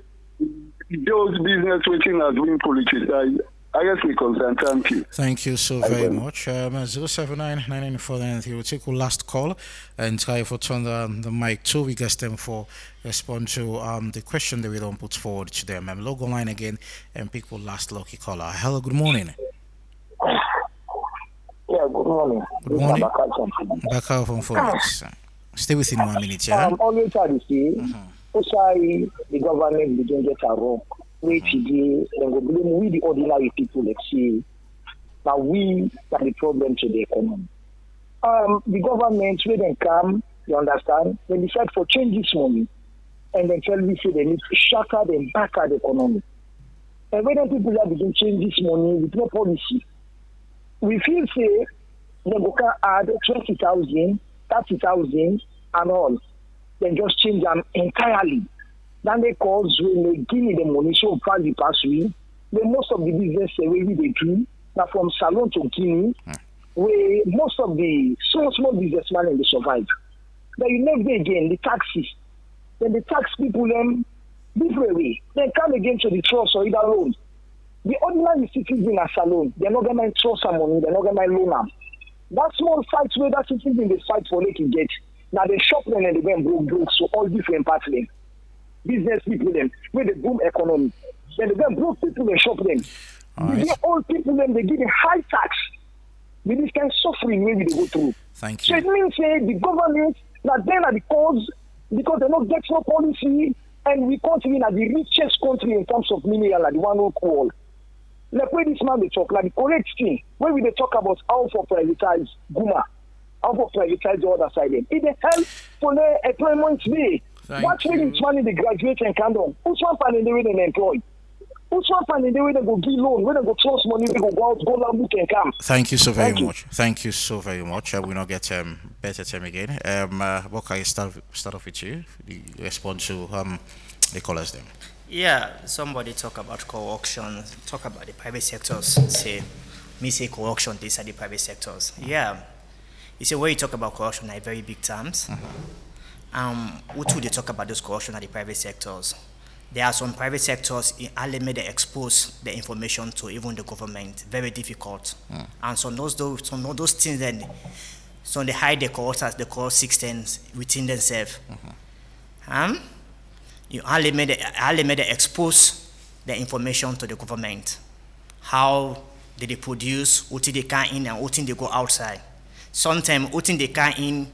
those business waiting has been politicized. I guess we concern. Thank you. Thank you so very much. 079-994-993. We'll take our last call and try for turn the mic to we guess them for respond to the question that we don't put forward to them. Log online again and pick our last lucky caller. Hello, good morning. Yeah, good morning. Good morning. Bakar from Phoenix. Stay within 1 minute, yeah? Always try to say, Osai, the government begin get a wrong. Wait today, then go blame we the ordinary people, let's see. Now we are the problem to the economy. The government, when they come, you understand, they decide for change this money, and then tell me say they need to shatter them back at the economy. And when people are begin change this money with no policy, we feel say they go can add 20,000, 30,000 and all. Then just change them entirely. Then they cause when they give me the money so far the past week, then most of the business the way they do, now from Salon to Guinea, where most of the small businessmen and they survive. Then you never again the taxes. Then the tax people them different way. They come again to the trust or either loan. The ordinary citizen at Salon, they're not gonna trust some money, they're not gonna loan them. That small fight where that citizen they fight for they can get. Now they shop them and they broke so all different parts of them. Business people them, where they boom economy. Then they broke people they shop them. The old people them they give a high tax. With this kind of suffering maybe they go through. Thank you. So it means the government that then are the cause because they not get no policy and we continue as the richest country in terms of mineral like the one who call. Like where this man they talk, like the correct thing, when we they talk about how for privatize Guma, how for privatize the other side. It they help for the employment day. What way this money they graduate and come down? Who's one finding the way they employ? Who's one finding the way they go give loan? When they go trust money, they go out, go down, book and come. Thank you so very much. Thank you so very much. We now get better time again. What can I start off with you? The response to the callers then. Yeah, somebody talk about co-auction, talk about the private sectors, say co-auction, these are the private sectors. Yeah, you say when you talk about co-auction are very big terms. What do they talk about those co-auction at the private sectors? There are some private sectors in Aleme they expose the information to even the government, very difficult. And some of those things then, so they hide the co-authors, the co-systems within themselves. You only made they expose the information to the government. How did they produce, what they can in and what they go outside. Sometimes what they can in,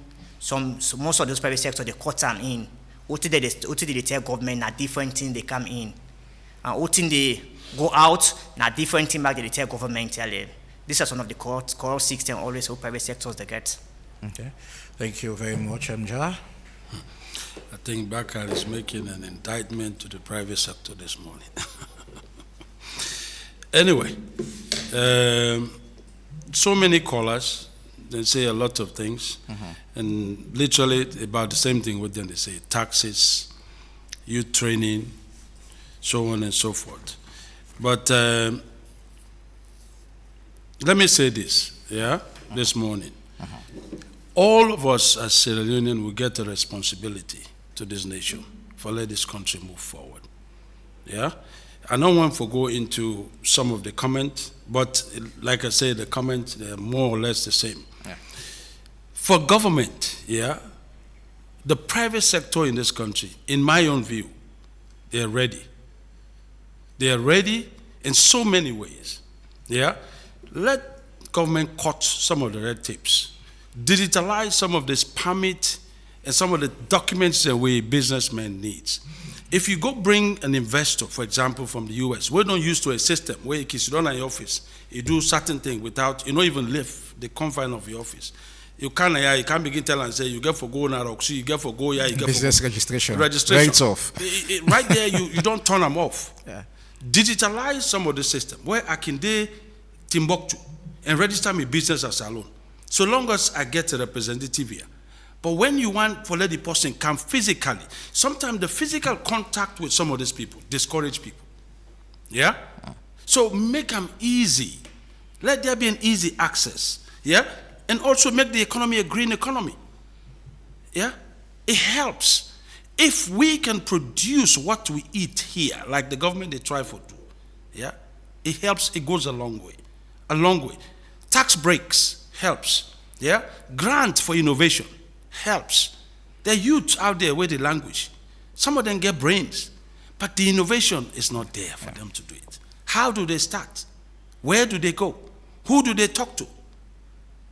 most of those private sectors they cut them in. What did they tell government na different things they come in. And what they go out na different things back they tell government tell them. These are some of the core system always what private sectors they get. Okay. Thank you very much, Amja. I think Bakar is making an indictment to the private sector this morning. Anyway, so many callers, they say a lot of things, and literally about the same thing with them. They say taxes, youth training, so on and so forth. But let me say this, this morning. All of us as Sierra Leonean will get a responsibility to this nation for let this country move forward. Yeah? I don't want to go into some of the comments, but like I said, the comments, they're more or less the same. Yeah. For government, the private sector in this country, in my own view, they're ready. They are ready in so many ways. Yeah? Let government cut some of the red tapes. Digitalize some of this permit and some of the documents that we businessmen needs. If you go bring an investor, for example, from the US, we're not used to a system where you sit down in your office, you do certain things without, you don't even leave the confine of your office. You can't begin tell and say, you get for go now, you get for go, you get business for registration. Registration. Right off. Right there, you don't turn them off. Yeah. Digitalize some of the system where I can do Timbuktu and register my business as Salon. So long as I get a representative here. But when you want to let the person come physically, sometimes the physical contact with some of these people discourage people. Yeah? So make them easy. Let there be an easy access. Yeah? And also make the economy a green economy. Yeah? It helps. If we can produce what we eat here, like the government they try to do, yeah? It helps, it goes a long way. A long way. Tax breaks helps. Yeah? Grant for innovation helps. There are youth out there with the language. Some of them get brains, but the innovation is not there for them to do it. How do they start? Where do they go? Who do they talk to?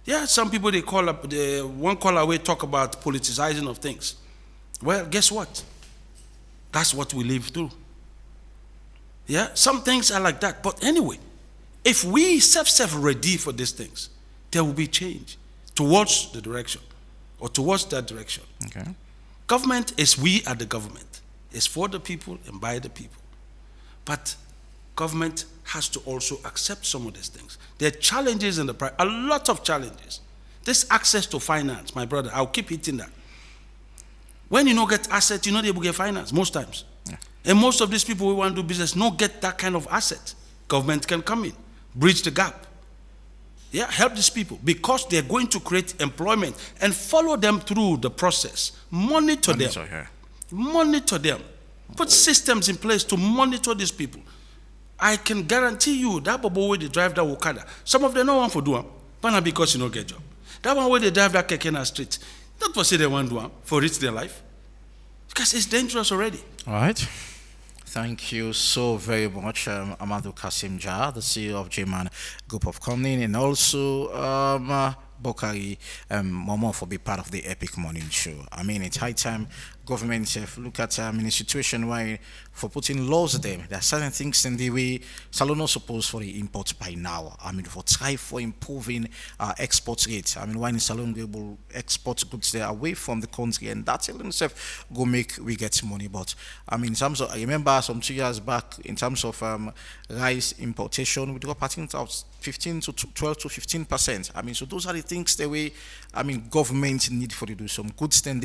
Yeah, some people they call up, they one call away talk about politicizing of things. Well, guess what? That's what we live through. Yeah, some things are like that. But anyway, if we self ready for these things, there will be change towards the direction or towards that direction. Okay. Government is we are the government. It's for the people and by the people. But government has to also accept some of these things. There are challenges in the a lot of challenges. This access to finance, my brother, I'll keep hitting that. When you don't get assets, you're not able to get finance most times. Yeah. And most of these people who want to do business don't get that kind of asset. Government can come in, bridge the gap. Yeah, help these people because they're going to create employment and follow them through the process. Monitor them. Yeah. Monitor them. Put systems in place to monitor these people. I can guarantee you that bobo way they drive that Okada, some of them no want for do but not because you don't get job. That one way they drive that keke na street, not for say they want to do for reach their life. Because it's dangerous already. All right. Thank you so very much, Amadou Kasim Jah, the CEO of J-Man Group of Company, and also Bokari Momo for being part of the Epic Morning Show. I mean, it's high time government look at in a situation where for putting laws on them, there are certain things in the way Salon not supposed for the import by now. I mean, for try for improving export rates. I mean, when Salon able export goods there away from the country, and that in itself go make we get money. But I mean, in terms of, I remember some 2 years back in terms of rice importation, we got patting out 15 to 12 to 15%. I mean, so those are the things the way I mean government need for to do some goods then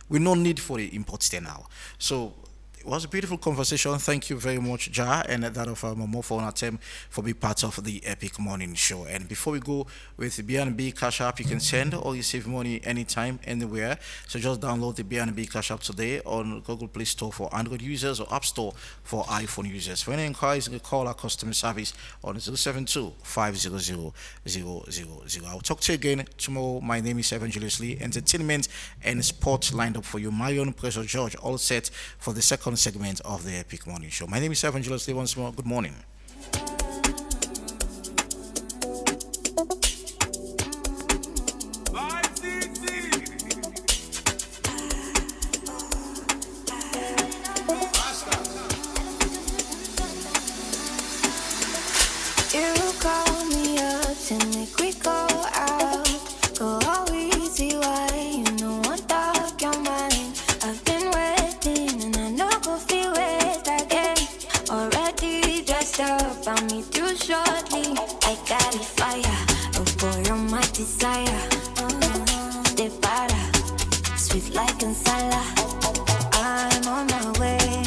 we no need for the imports there now. So it was a beautiful conversation. Thank you very much, Jah, and that of Momo for an attempt for being part of the Epic Morning Show. And before we go with the BNB Cash App, you can send or receive money anytime, anywhere. So just download the BNB Cash App today on Google Play Store for Android users or App Store for iPhone users. For any inquiries, you can call our customer service on 072-500-000. I'll talk to you again tomorrow. My name is Evangelist Lee. Entertainment and sport lined up for you. Marion, Professor George, all set for the second segment of the Epic Morning Show. My name is Evangelist Lee once more. Good morning. You call me up to make we go out. Go all easy, why you know I talk your mind. I've been waiting and I know go feel it again. Already dressed up, I'll meet you shortly. I got a fire, oh boy, you're my desire. De para, sweet like ensala. I'm on my way,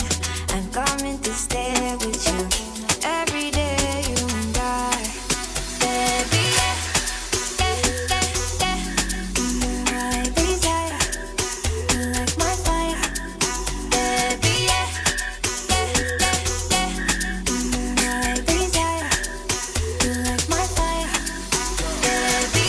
I'm coming to stay with you. Every day you and I, baby, yeah, my desire, you like my fire, baby, yeah, my desire, you like my fire, baby,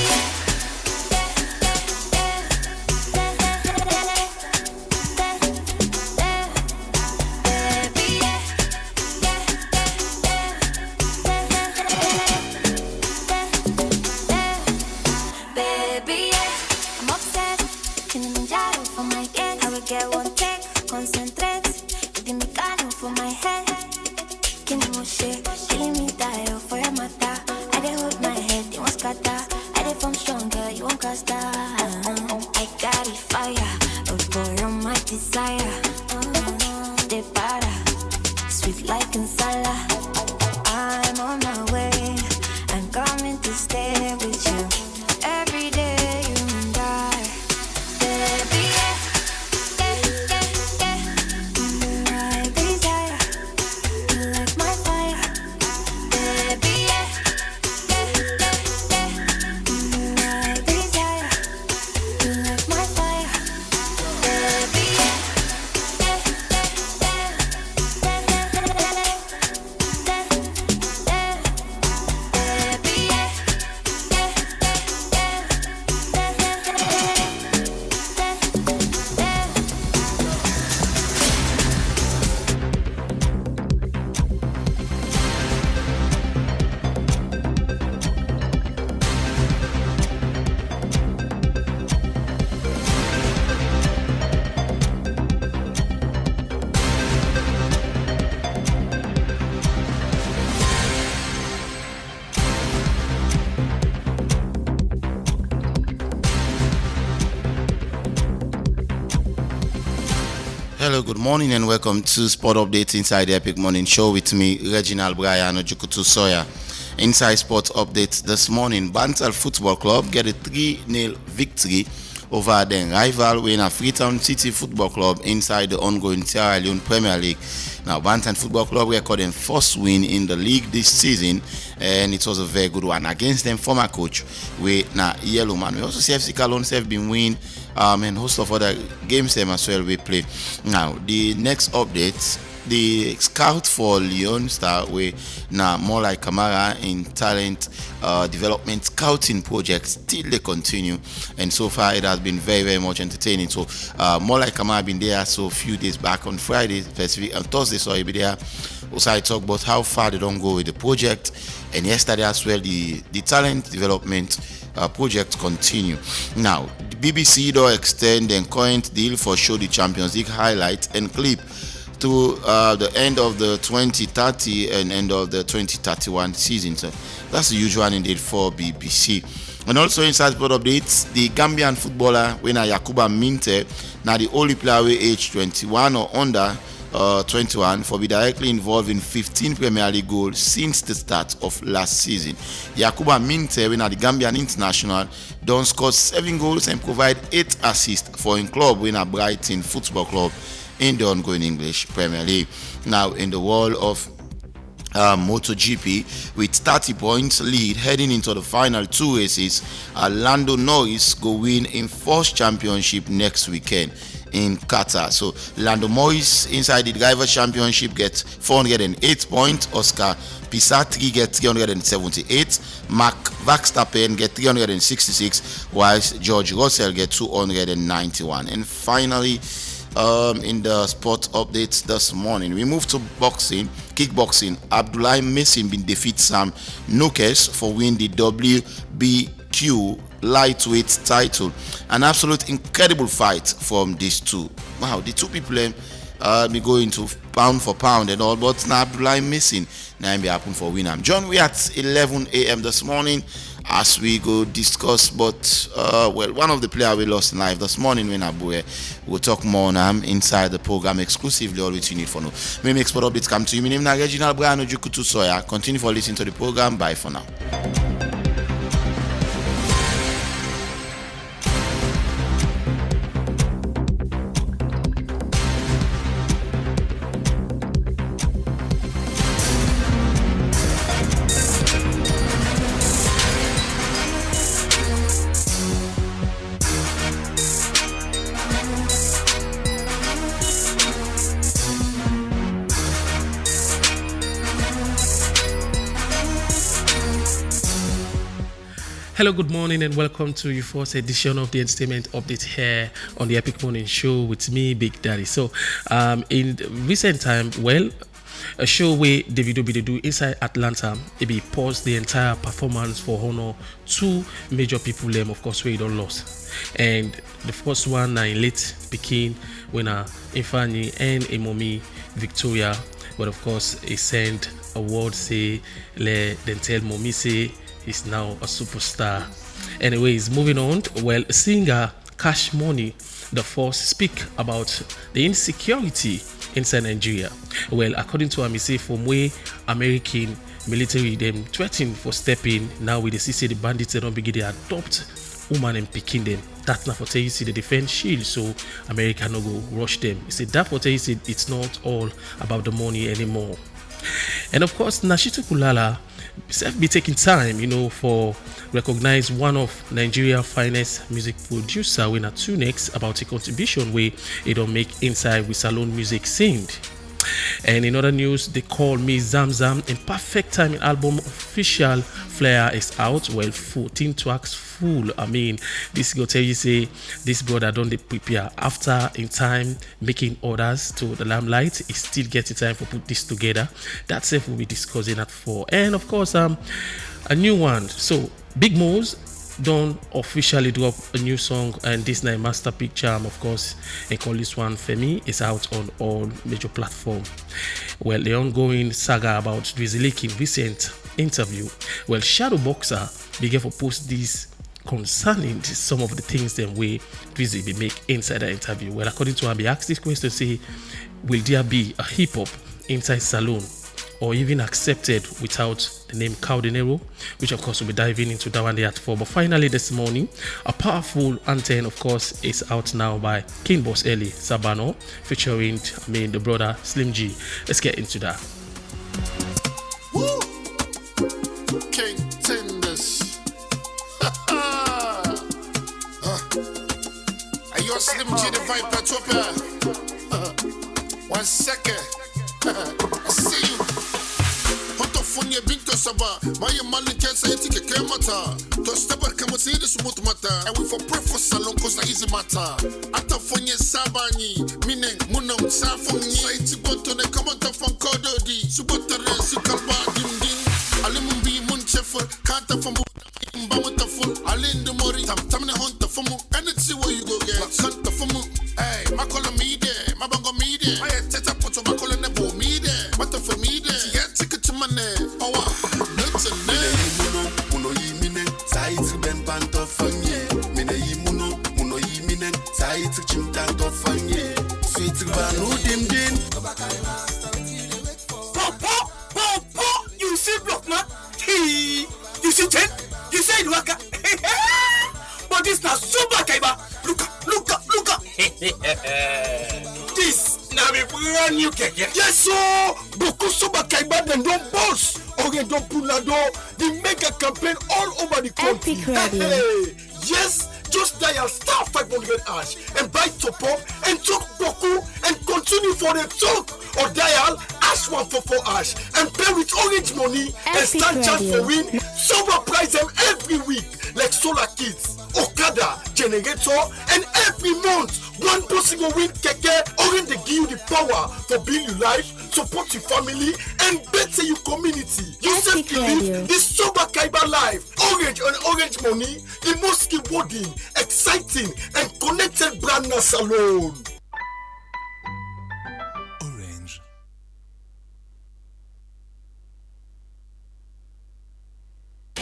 baby, yeah, I'm obsessed. Kilimanjaro for my head. I will get one take, concentrate. With me cano for my head. Kini mo shit, killing me die for your mata. I dey hold my head, you won't scatter. I dey form stronger, you won't cast I got it fire, oh boy, you're my desire. De para, sweet like ensala. I'm on my way, I'm coming to stay with you. Every day you and I, baby, yeah, my desire, you like my fire, baby, yeah, my desire, you like my fire, baby, yeah, Hello, good morning and welcome to Sport Updates inside the Epic Morning Show with me, Reginald Brian Ojukutu Sawyer. Inside Sports Updates this morning, Bantal Football Club get a 3-0 victory over their rival winner Freetown City Football Club inside the ongoing Sierra Leone Premier League. Now, Bantan Football Club recording first win in the league this season, and it was a very good one against them former coach with Yellow Man. We also see FC Cologne have been winning and host of other games them as well we play. Now, the next update, the scout for Lyon Star with more like Kamara in talent development scouting projects still they continue, and so far it has been very much entertaining. So more like Kamara been there so a few days back on Friday specific and Thursday, so he'll be there. Also I talk about how far they don't go with the project, and yesterday as well the talent development project continue. Now the BBC do extend the current deal for Show the Champions League highlights and clip to the end of the 2030 and end of the 2031 season. So that's the usual indeed for BBC. And also inside sport updates, the Gambian footballer winner Yakuba Minte, now the only player with age 21 or under 21 for be directly involved in 15 Premier League goals since the start of last season. Yakuba Minte, winner the Gambian international, done scored 7 goals and provide 8 assists for his club winner Brighton Football Club in the ongoing English Premier League. Now in the world of MotoGP, with 30 points lead heading into the final 2 races, Lando Norris go win in first championship next weekend in Qatar. So Lando Norris inside the driver championship gets 408 points, Oscar Pisatri get 378, Max Verstappen get 366, whilst George Russell get 291. And finally, in the sport updates this morning, we move to boxing, kickboxing. Abdullah Messin been defeat Sam Nukes for win the WBQ lightweight title. An absolute incredible fight from these two. Wow, the two people be going to pound for pound and all, but now Abdullah Messin now be happen for win. John, we at 11 a.m. this morning as we go discuss, but one of the players we lost in life this morning when Abuwe. We'll talk more on inside the program exclusively, all which you need for now. Maybe export updates come to you. My name is Reginald Brian Ojukutu Sawyer. Continue for listening to the program. Bye for now. Hello, good morning, and welcome to your first edition of the Entertainment Update here on the Epic Morning Show with me, Big Daddy. So, in recent time, a show where Davido be do inside Atlanta, it be paused the entire performance for honor 2 major people them, of course, where he don't lost. And the first one in late Pekin winner Ifani and Emomi Victoria, but of course, he sent award say le then tell Momi say is now a superstar. Anyways, moving on. Singer Cash Money the first speak about the insecurity inside Nigeria. According to him, he say from where American military them threatening for stepping, now with the CC the bandits they don't begin to adopt woman and picking them. That's not for tell you see the defense shield, so America no go rush them. He said that for tell you see it's not all about the money anymore. And of course, Nashito Kulala be taking time, for recognize one of Nigeria's finest music producer winner Tunex about a contribution where it don't make inside with salon music scene. And in other news, They Call Me Zamzam in perfect timing album official flyer is out. 14 tracks full. I mean, this go tell you say this brother don't they prepare after in time making orders to the limelight. He still getting time for put this together. That's it we'll be discussing at 4. And of course, a new one. So Big Mo's don't officially drop a new song, and this night master picture, of course, and call this one Femi is out on all major platforms. The ongoing saga about Drizzy leaking recent interview. Shadow Boxer began to post this concerning some of the things that we Drizzy be make inside the interview. Well, according to him, he asked this question, say, will there be a hip hop inside Salone, or even accepted without the name Caldinero, which of course we'll be diving into that one day at 4. But finally this morning, a powerful anthem, of course, is out now by King Boss Eli Sabano, featuring the brother Slim G. Let's get into that. Woo! King Tinders. Are you Slim G the Viper Chopper? 1 second. I see you. Funny binto saba, my man can say take a camata. To step up, come see the smooth matter. And we for preface salon cause the easy matter. After funny sabani, meaning munum safuni, say to the commenter from Kododi, Subotare, Sukalba, Dindin, Alimumbi, Munchef, Kata from Bamata full, Alin the Mori, Tamina Hunter from mu, and it's where you go get Santa from mu. Hey, Macola me there, Mabango me there, I had Teta Poto Macola Nebo me there, Mata for me there, yeah, take it to my name. You see block man? You see ten? You say waka? But this na super kaiba. Look up. This na be brand new keke. Yes so, beaucoup super kaiba dem don boss. Oregon Pulado, the mega campaign all over the country. Hey, yes, just dial star 500 hash and buy top up and talk Boku and continue for the talk, or dial hash 144 hash and pay with orange money and stand chance for win. Super prize them every week like Solar Kids, Okada, Generator, and every month one person will win keke. Orange they give you the power to build your life, support your family, and better your community. You self believe this Sober Kaiba life. Orange and Orange Money, the most rewarding, exciting, and connected brand na salon. Orange.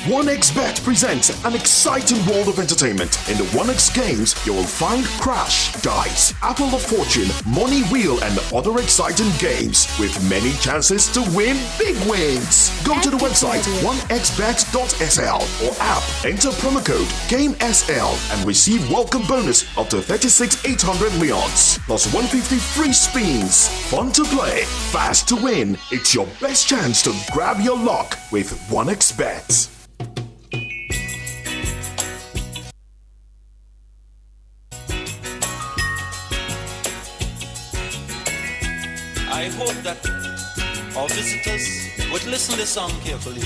OneXBet presents an exciting world of entertainment. In the OneX games, you will find Crash, Dice, Apple of Fortune, Money Wheel, and other exciting games with many chances to win big wins. Go to the website onexbet.sl or app, enter promo code GAMESL and receive welcome bonus up to 36,800 leons plus 150 free spins. Fun to play, fast to win. It's your best chance to grab your luck with OneXBet. I hope that our visitors would listen to this song carefully,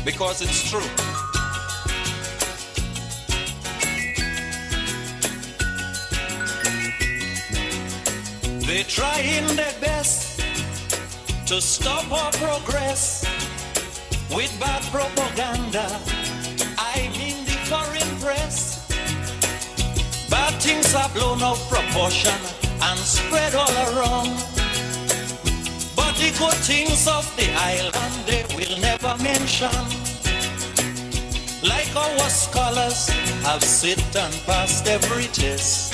because it's true. They're trying their best to stop our progress with bad propaganda. I mean the foreign press. Bad things are blown out of proportion and spread all around. But the good things of the island they will never mention. Like our scholars have sit and passed every test.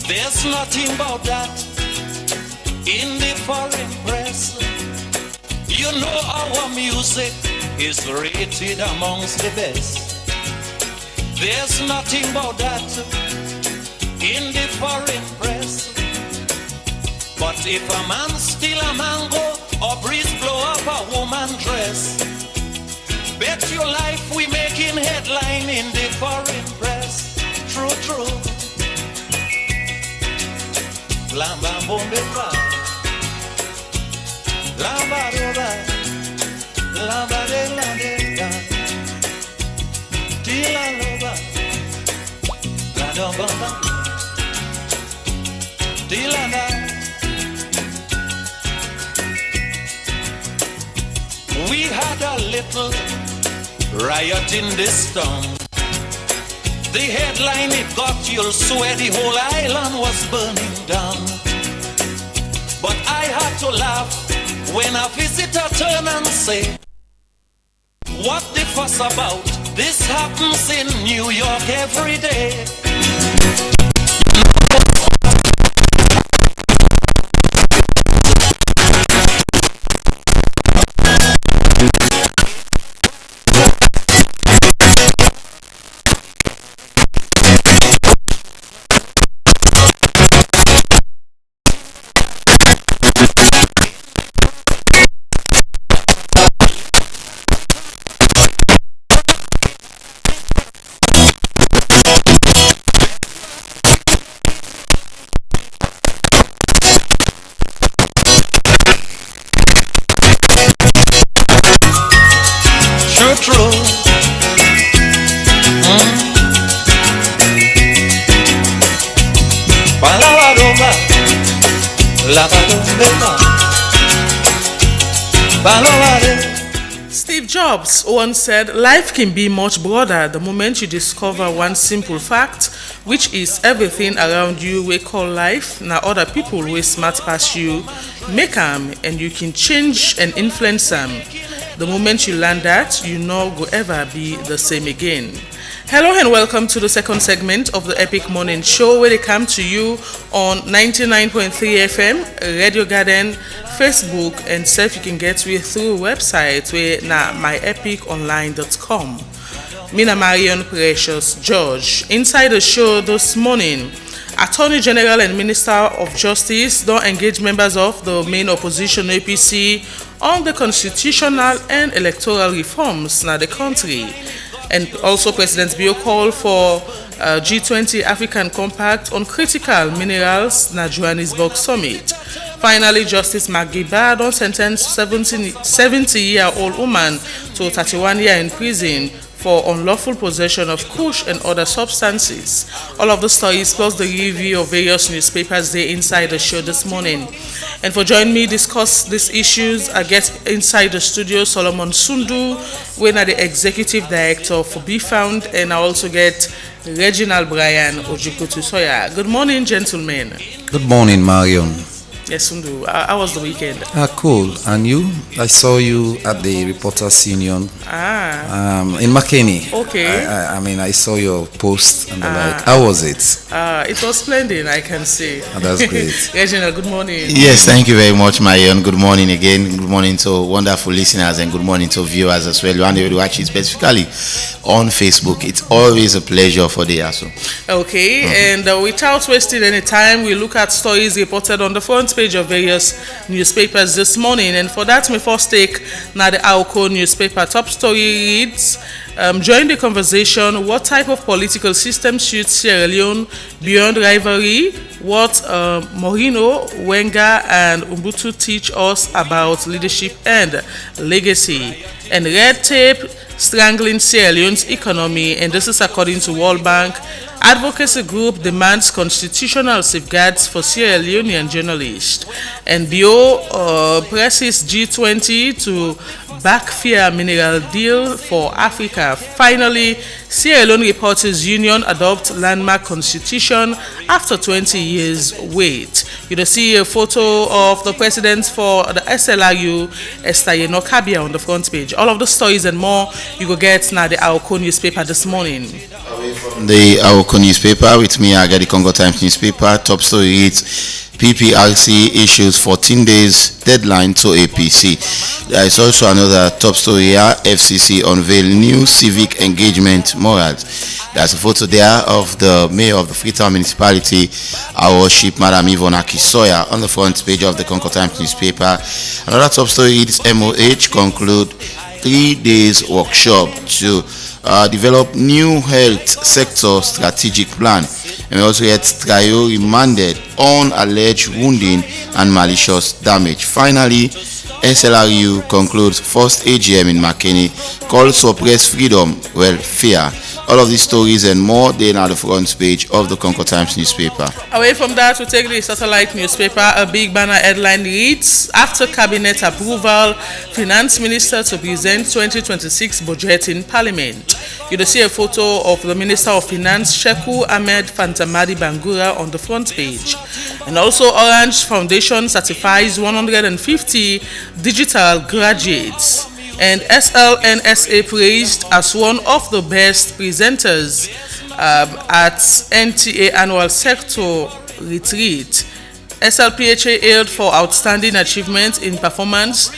There's nothing about that in the foreign press. You know our music is rated amongst the best. There's nothing about that in the foreign press. But if a man steal a mango or breeze blow up a woman dress, bet your life we making headline in the foreign press. True, true. Lamba bombe pa, lamba roba, lamba de la de la, tila loba, la domba, tila na. We had a little riot in this town. The headline it got, you'll swear the whole island was burning down. But I had to laugh when a visitor turned and say, What the fuss about? This happens in New York every day. True. Steve Jobs once said, life can be much broader the moment you discover one simple fact, which is everything around you we call life, now other people way smart past you, make them, and you can change and influence them. The moment you learn that, you know go ever be the same again. Hello and welcome to the second segment of the Epic Morning Show, where they come to you on 99.3 FM, Radio Garden, Facebook, and self you can get with through website where na myepiconline.com. Mina Marion Precious George. Inside the show this morning, Attorney General and Minister of Justice don't engage members of the main opposition APC on the constitutional and electoral reforms in the country. And also President Bio call for G20 African Compact on critical minerals in the Johannesburg Summit. Finally, Justice Magiba don't sentence 70-year-old woman to 31 years in prison for unlawful possession of kush and other substances. All of the stories plus the review of various newspapers there inside the show this morning. And for joining me discuss these issues, I get inside the studio Solomon Sundu, when are the executive director for Be Found, and I also get Reginald Brian Ojikutu Soya. Good morning, gentlemen. Good morning, Marion. Yes, Sundu. How was the weekend? Cool. And you? I saw you at the Reporters Union. In Makeni. Okay. I mean, I saw your post and the like. How was it? It was splendid, I can say. That's great. Reginald, good morning. Yes, thank you very much, Marion. Good morning again. Good morning to wonderful listeners and good morning to viewers as well. You want to watch it specifically on Facebook. It's always a pleasure for the ASO. Okay, and without wasting any time, we look at stories reported on the front page of various newspapers this morning. And for that, we first take now the AOCO newspaper top story reads, join the conversation, what type of political system suits Sierra Leone beyond rivalry? What Mourinho, Wenger and Ubuntu teach us about leadership and legacy. And red tape strangling Sierra Leone's economy, and this is according to World Bank. Advocacy group demands constitutional safeguards for Sierra Leonean journalists. And Bio presses G20 to back fair mineral deal for Africa. Finally, Sierra Leone Reporters Union adopt landmark constitution after 20 years wait. You see a photo of the president for the SLRU, Estayeno Kabia, on the front page. All of the stories and more you go get now the AOCO newspaper this morning. The AOCO newspaper with me, I get the Congo Times newspaper. Top story reads, PPRC issues 14 days deadline to APC. There is also another top story here. FCC unveil new civic engagement morals. There's a photo there of the mayor of the Freetown municipality, our worship Madam Yvonne Akisoya, on the front page of the Congo Times newspaper. Another top story reads, MOH conclude 3 days workshop to develop new health sector strategic plan. And we also get Trayo remanded on alleged wounding and malicious damage. Finally, SLRU concludes first AGM in Makeni, calls for press freedom, welfare. All of these stories and more, they're on the front page of the Concord Times newspaper. Away from that, we take the satellite newspaper. A big banner headline reads, after cabinet approval, finance minister to present 2026 budget in parliament. You'll see a photo of the Minister of Finance, Sheku Ahmed Fantamadi Bangura, on the front page. And also, Orange Foundation certifies 150 digital graduates. And SLNSA praised as one of the best presenters at NTA Annual Sector Retreat. SLPHA hailed for outstanding achievements in performance,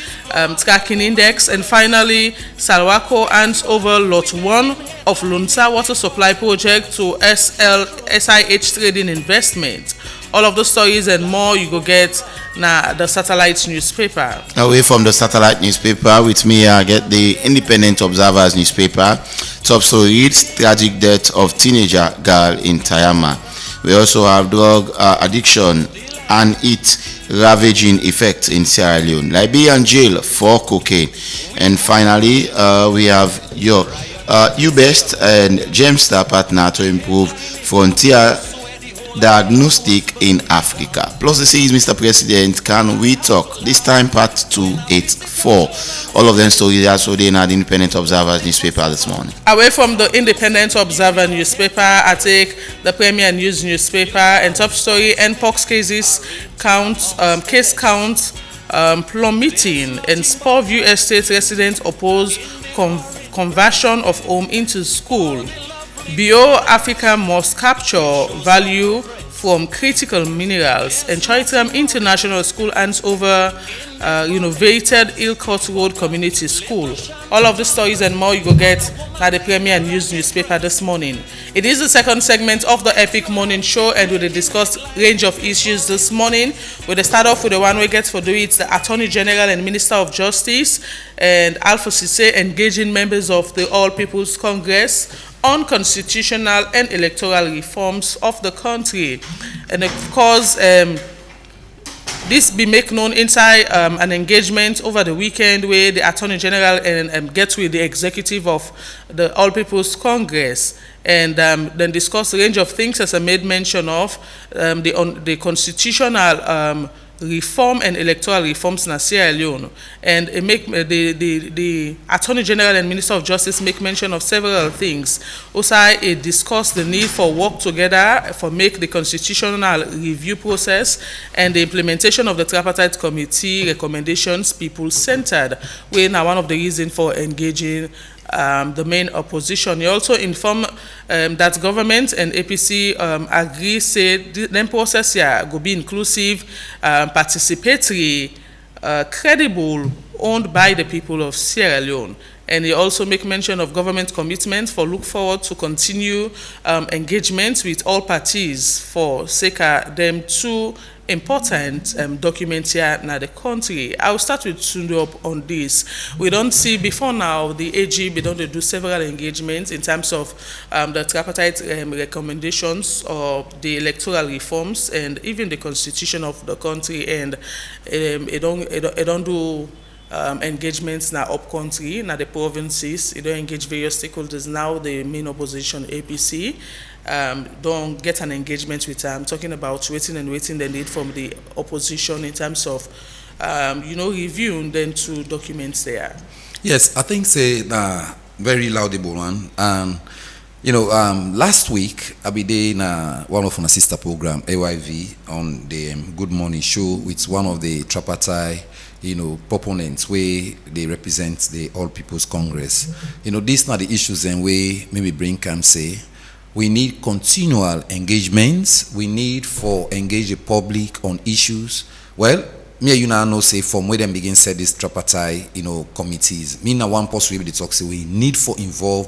tracking index, and finally, Salwako hands over Lot 1 of Lunsa Water Supply Project to SIH Trading Investment. All of the stories and more you go get na the Satellite newspaper. Away from the Satellite newspaper, with me I get the Independent Observer's newspaper. Top story reads tragic death of teenager girl in Tayama. We also have drug addiction and its ravaging effect in Sierra Leone. Liberian jail for cocaine. And finally, we have your UBEST and Gemstar partner to improve frontier diagnostic in Africa. Plus, this is Mr. President, can we talk? This time, part 284. All of them stories are so they in the Independent Observer's newspaper this morning. Away from the Independent Observer newspaper, I take the Premier News newspaper and top story Npox cases case count plummeting, and Sportview Estate residents oppose conversion of home into school. Bio Africa must capture value from critical minerals, and Chatham International School hands over renovated Hillcourt Road Community School. All of the stories and more you go get at the Premier News newspaper this morning. It is the second segment of the Epic Morning Show, and we will discuss range of issues this morning. We'll start off with the one we get for doing it's the Attorney General and Minister of Justice and Alpha Cisse engaging members of the All People's Congress on constitutional and electoral reforms of the country. And of course, this be made known inside an engagement over the weekend where the Attorney General and get with the executive of the All People's Congress and then discuss a range of things as I made mention of the constitutional reform and electoral reforms in Sierra Leone, and the Attorney General and Minister of Justice make mention of several things. Also, it discussed the need for work together for make the constitutional review process and the implementation of the tripartite committee recommendations people-centered, where now one of the reasons for engaging the main opposition. He also informed that government and APC agree, say the process here will be inclusive, participatory, credible, owned by the people of Sierra Leone. And he also make mention of government commitment for look forward to continue engagement with all parties for sake of them two important documents here in the country. I'll start with Sundup on this. We don't see before now the AG be done to do several engagements in terms of the tripartite recommendations or the electoral reforms and even the constitution of the country, and it don't do engagements now up country, now the provinces. It don't engage various stakeholders. Now the main opposition APC don't get an engagement with talking about waiting the need from the opposition in terms of reviewing then two documents there. Yes, I think say very laudable one. And last week I be doing one of my sister program AYV on the Good Morning Show with one of the tripartite proponents where they represent the All People's Congress. These are the issues and way maybe bring can say we need continual engagements. We need for engage the public on issues. Well, me and you now know say from where them begin said this tripartite committees. Me now one possible they talk say we need for involve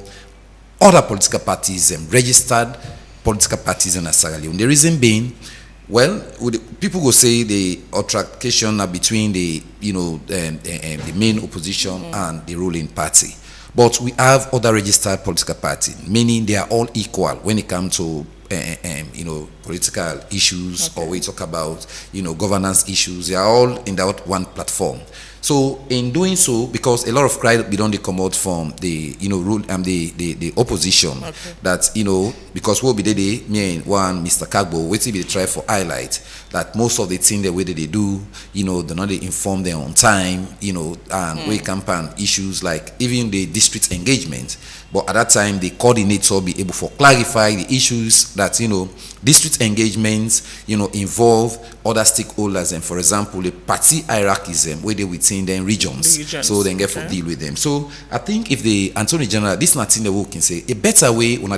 other political parties and registered political parties in Sierra Leone. The reason being, well, people go say the altercation are between the the main opposition and the ruling party, but we have other registered political parties, meaning they are all equal when it comes to political issues, or we talk about governance issues. They are all in that one platform. So in doing so, because a lot of cry be done they come out from the rule and the opposition, that because what be me and one Mr. Kagbo, what be try for highlight that most of the things the way that they do, they not they inform them on time, and we campaign issues like even the district engagement. But at that time, the coordinator be able to clarify the issues that, district engagements, involve other stakeholders, and for example, the party hierarchies where they within them regions, so they get for deal with them. So I think if the Attorney General, this is not thing that we can say, a better way